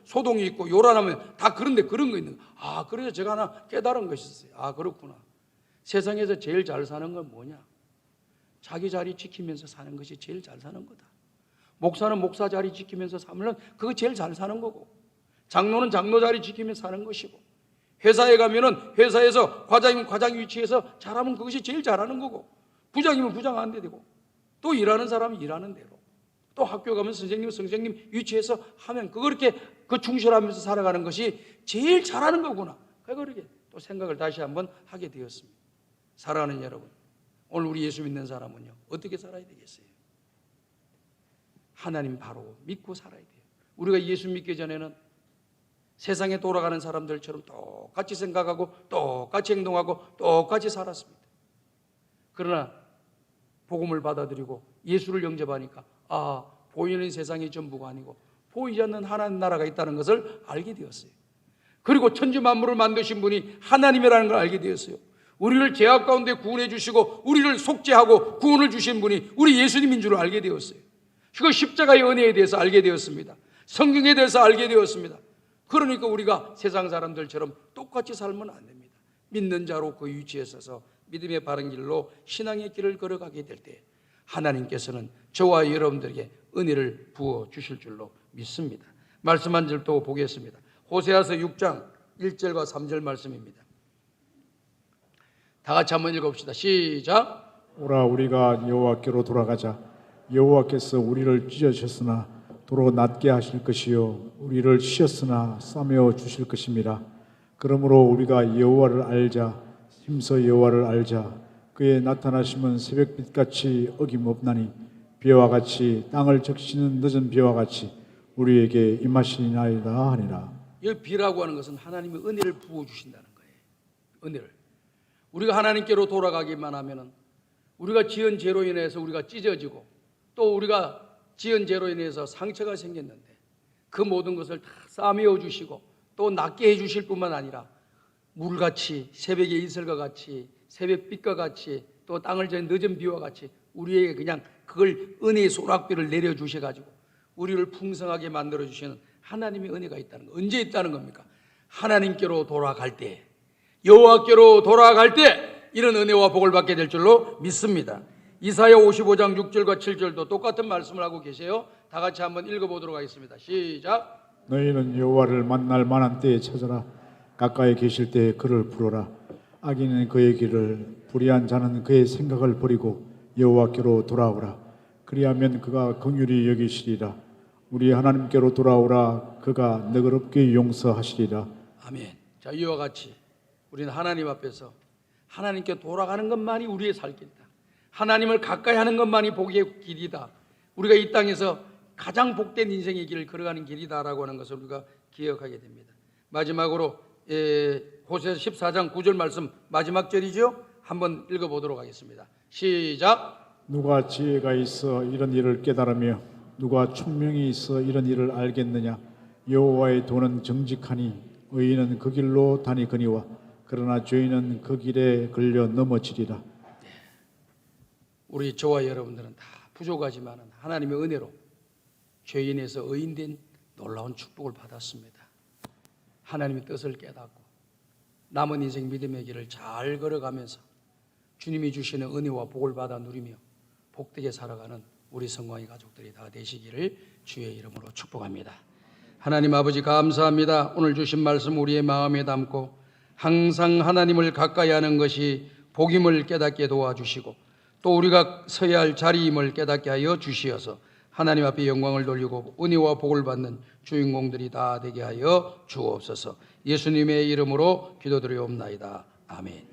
소동이 있고 요란하면 다 그런데 그런 거 있는 거예요. 아, 그래서 제가 하나 깨달은 것이 있어요. 아, 그렇구나. 세상에서 제일 잘 사는 건 뭐냐? 자기 자리 지키면서 사는 것이 제일 잘 사는 거다. 목사는 목사 자리 지키면서 살면 그거 제일 잘 사는 거고, 장로는 장로 자리 지키면서 사는 것이고, 회사에 가면은 회사에서 과장이면 과장 위치에서 잘하면 그것이 제일 잘하는 거고, 부장이면 부장 안 되고, 또 일하는 사람은 일하는 대로, 또 학교 가면 선생님은 선생님 위치에서 하면 그렇게 그 충실하면서 살아가는 것이 제일 잘하는 거구나. 그렇게 또 생각을 다시 한번 하게 되었습니다. 사랑하는 여러분, 오늘 우리 예수 믿는 사람은요, 어떻게 살아야 되겠어요? 하나님 바로 믿고 살아야 돼요. 우리가 예수 믿기 전에는 세상에 돌아가는 사람들처럼 똑같이 생각하고 똑같이 행동하고 똑같이 살았습니다. 그러나 복음을 받아들이고 예수를 영접하니까 보이는 세상이 전부가 아니고 보이지 않는 하나님 나라가 있다는 것을 알게 되었어요. 그리고 천지 만물을 만드신 분이 하나님이라는 걸 알게 되었어요. 우리를 죄악 가운데 구원해 주시고 우리를 속죄하고 구원을 주신 분이 우리 예수님인 줄 알게 되었어요. 그 십자가의 은혜에 대해서 알게 되었습니다. 성경에 대해서 알게 되었습니다. 그러니까 우리가 세상 사람들처럼 똑같이 살면 안 됩니다. 믿는 자로 그 위치에 서서 믿음의 바른 길로 신앙의 길을 걸어가게 될 때 하나님께서는 저와 여러분들에게 은혜를 부어 주실 줄로 믿습니다. 말씀 한 절 또 보겠습니다. 호세아서 6장 1절과 3절 말씀입니다. 다 같이 한번 읽어봅시다. 시작. 오라 우리가 여호와께로 돌아가자. 여호와께서 우리를 찢으셨으나 도로 낮게 하실 것이요 우리를 치셨으나 싸매어 주실 것입니다. 그러므로 우리가 여호와를 알자. 힘써 여호와를 알자. 그의 나타나심은 새벽빛같이 어김없나니 비와 같이 땅을 적시는 늦은 비와 같이 우리에게 임하시나이다 하니라. 이 비라고 하는 것은 하나님의 은혜를 부어주신다는 거예요. 은혜를. 우리가 하나님께로 돌아가기만 하면은 우리가 지은 죄로 인해서 우리가 찢어지고 또 우리가 지은 죄로 인해서 상처가 생겼는데 그 모든 것을 다 싸매어 주시고 또 낫게 해 주실 뿐만 아니라 물같이 새벽의 이슬과 같이 새벽빛과 같이 또 땅을 전 늦은 비와 같이 우리에게 그냥 그걸 은혜의 소낙비를 내려주셔가지고 우리를 풍성하게 만들어주시는 하나님의 은혜가 있다는 거. 언제 있다는 겁니까? 하나님께로 돌아갈 때, 여호와께로 돌아갈 때 이런 은혜와 복을 받게 될 줄로 믿습니다. 이사야 55장 6절과 7절도 똑같은 말씀을 하고 계세요. 다 같이 한번 읽어보도록 하겠습니다. 시작. 너희는 여호와를 만날 만한 때에 찾아라. 가까이 계실 때에 그를 부르라. 악인은 그의 길을, 불의한 자는 그의 생각을 버리고 여호와께로 돌아오라. 그리하면 그가 긍휼히 여기시리라. 우리 하나님께로 돌아오라. 그가 너그럽게 용서하시리라. 아멘. 자, 이와 같이 우리는 하나님 앞에서 하나님께 돌아가는 것만이 우리의 살 길이다. 하나님을 가까이 하는 것만이 복의 길이다. 우리가 이 땅에서 가장 복된 인생의 길을 걸어가는 길이다라고 하는 것을 우리가 기억하게 됩니다. 마지막으로 호세아서 14장 9절 말씀 마지막 절이죠. 한번 읽어보도록 하겠습니다. 시작. 누가 지혜가 있어 이런 일을 깨달으며 누가 총명이 있어 이런 일을 알겠느냐. 여호와의 도는 정직하니 의인은 그 길로 다니거니와 그러나 죄인은 그 길에 걸려 넘어지리라. 우리 저와 여러분들은 다 부족하지만 하나님의 은혜로 죄인에서 의인된 놀라운 축복을 받았습니다. 하나님의 뜻을 깨닫고 남은 인생 믿음의 길을 잘 걸어가면서 주님이 주시는 은혜와 복을 받아 누리며 복되게 살아가는 우리 성광이 가족들이 다 되시기를 주의 이름으로 축복합니다. 하나님 아버지 감사합니다. 오늘 주신 말씀 우리의 마음에 담고 항상 하나님을 가까이 하는 것이 복임을 깨닫게 도와주시고 또 우리가 서야 할 자리임을 깨닫게 하여 주시어서 하나님 앞에 영광을 돌리고 은혜와 복을 받는 주인공들이 다 되게 하여 주옵소서. 예수님의 이름으로 기도드리옵나이다. 아멘.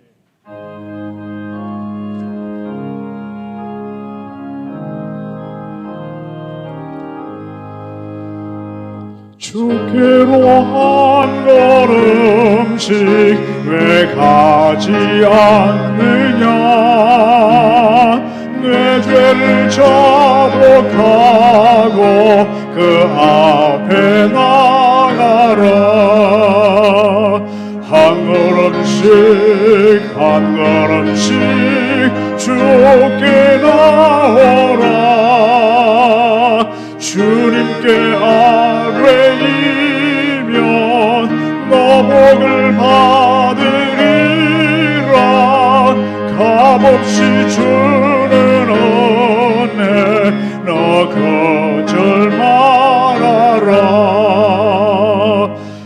주께로 한 걸음씩 왜 가지 않느냐. 내 죄를 자복하고 그 앞에 나가라. 한 걸음씩 한 걸음씩 주께 나오라. 주님께 아뢰이면 너 복을 받으리라. 값없이 주는 은혜 너 거절 말아라.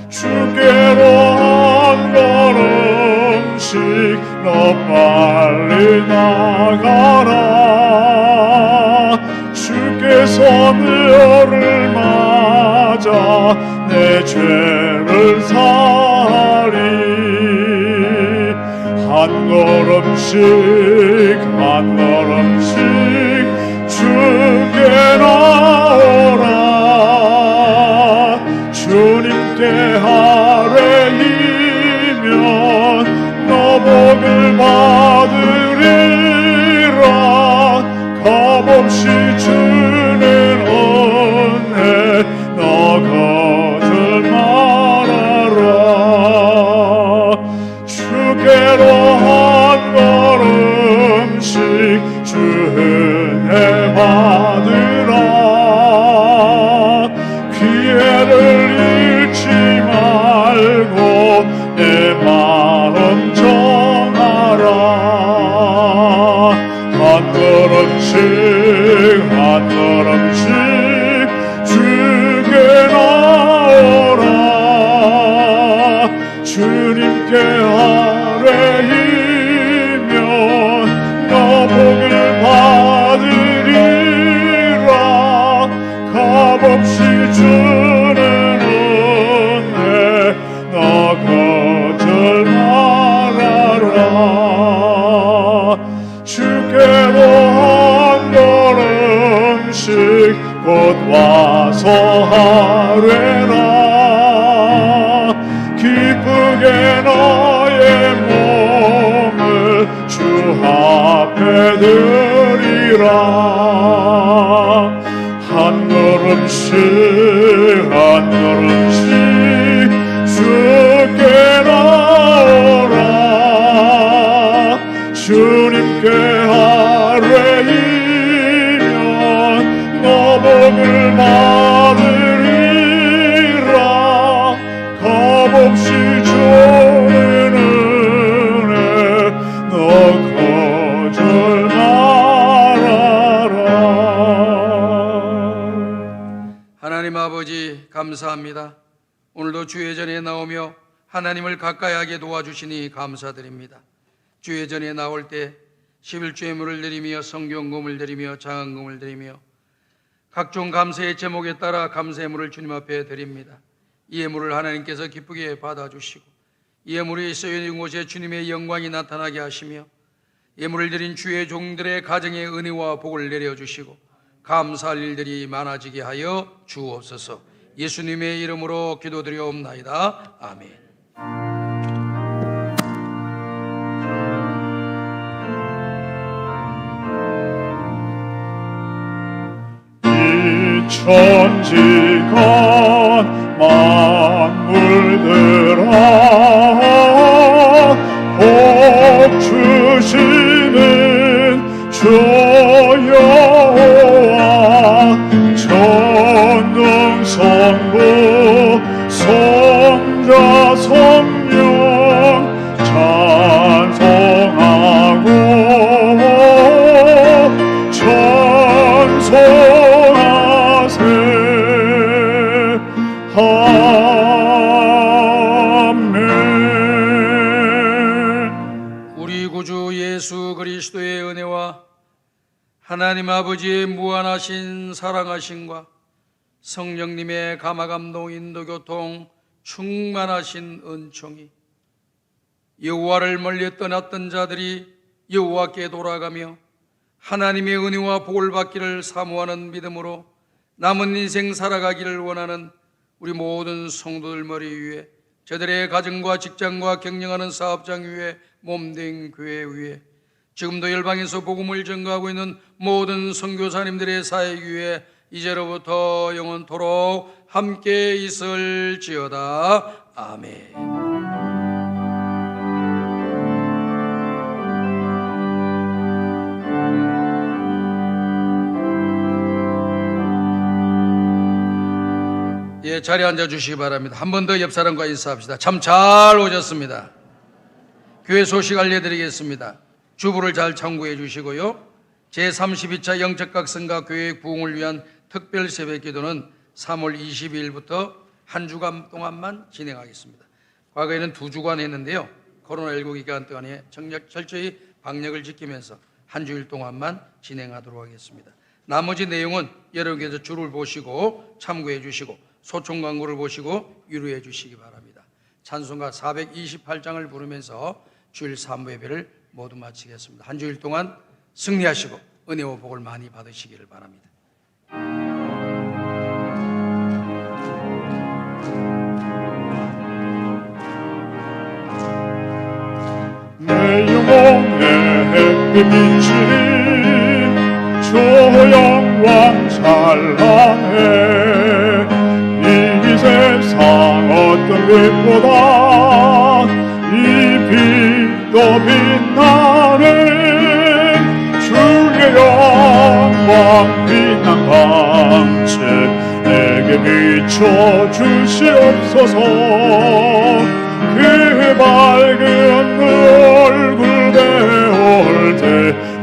주께로 한 걸음씩 너 빨리 나가라. 주께서 너를 맞아 내 죄를 사하리. 한 걸음씩 한 걸음씩 주께 나오라. 주님께 아뢰이면 너 복을 받으리라. 값없이 주는 은혜 너 거절 말아라. 주께로 한 걸음씩 주 은혜 받으라. 기회를 잃지 말고 내 마음 정하라. 한 걸음씩 한 걸음씩 주께 나오라. 주님께 아뢰이면 너 복을 받으리라. 값없이 주는 은혜 너 거절 말아라. 주께로 한 걸음씩 곧 와서 하뢰라. 기쁘게 너의 몸을 주 앞에 드리라. 한 걸음씩 한 걸음씩 주께 나오라. 주님께 아뢰이면 너 복을 받으리라. 값없이 주는 은혜 너 거절 말아라. 하나님 아버지 감사합니다. 오늘도 주의 전에 나오며 하나님을 가까이 하게 도와주시니 감사드립니다. 주의 전에 나올 때 11주예물을 드리며 성경금을 드리며 장언금을 드리며 각종 감사의 제목에 따라 감사예물을 주님 앞에 드립니다. 이 예물을 하나님께서 기쁘게 받아주시고 이 예물이 쓰여진 곳에 주님의 영광이 나타나게 하시며 예물을 드린 주의 종들의 가정에 은혜와 복을 내려주시고 감사할 일들이 많아지게 하여 주옵소서. 예수님의 이름으로 기도드리옵나이다. 아멘. 천지간 만물들아 복 주시는 주 여호와 전능성부 성자 성령 찬송하고 찬송하세 아멘. 우리 구주 예수 그리스도의 은혜와 하나님 아버지의 무한하신 사랑하심과 성령님의 감화감동 인도교통 충만하신 은총이 여호와를 멀리 떠났던 자들이 여호와께 돌아가며 하나님의 은혜와 복을 받기를 사모하는 믿음으로 남은 인생 살아가기를 원하는 우리 모든 성도들 머리 위에, 저들의 가정과 직장과 경영하는 사업장 위에, 몸된 교회 위에, 지금도 열방에서 복음을 전가하고 있는 모든 선교사님들의 사역 위에 이제로부터 영원토록 함께 있을지어다. 아멘. 예, 자리에 앉아 주시기 바랍니다. 한 번 더 옆 사람과 인사합시다. 참 잘 오셨습니다. 교회 소식 알려드리겠습니다. 주부를 잘 참고해 주시고요. 제32차 영적각성과 교회 부흥을 위한 특별 새벽 기도는 3월 22일부터 한 주간 동안만 진행하겠습니다. 과거에는 2주간 했는데요. 코로나19 기간 동안에 철저히 방역을 지키면서 한 주일 동안만 진행하도록 하겠습니다. 나머지 내용은 여러분께서 줄을 보시고 참고해 주시고 소총 광고를 보시고 유료해 주시기 바랍니다. 찬송가 428장을 부르면서 주일 3부 예배를 모두 마치겠습니다. 한 주일 동안 승리하시고 은혜와 복을 많이 받으시기를 바랍니다. 내 영혼의 햇빛이 주 영광 찬란해 이 세상 어떤 빛보다 이 빛도 빛나는 주의 영광 빛난 광채 내게 비춰 주시옵소서. 그 밝은 얼굴 배울 때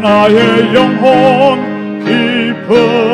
나의 영혼 깊은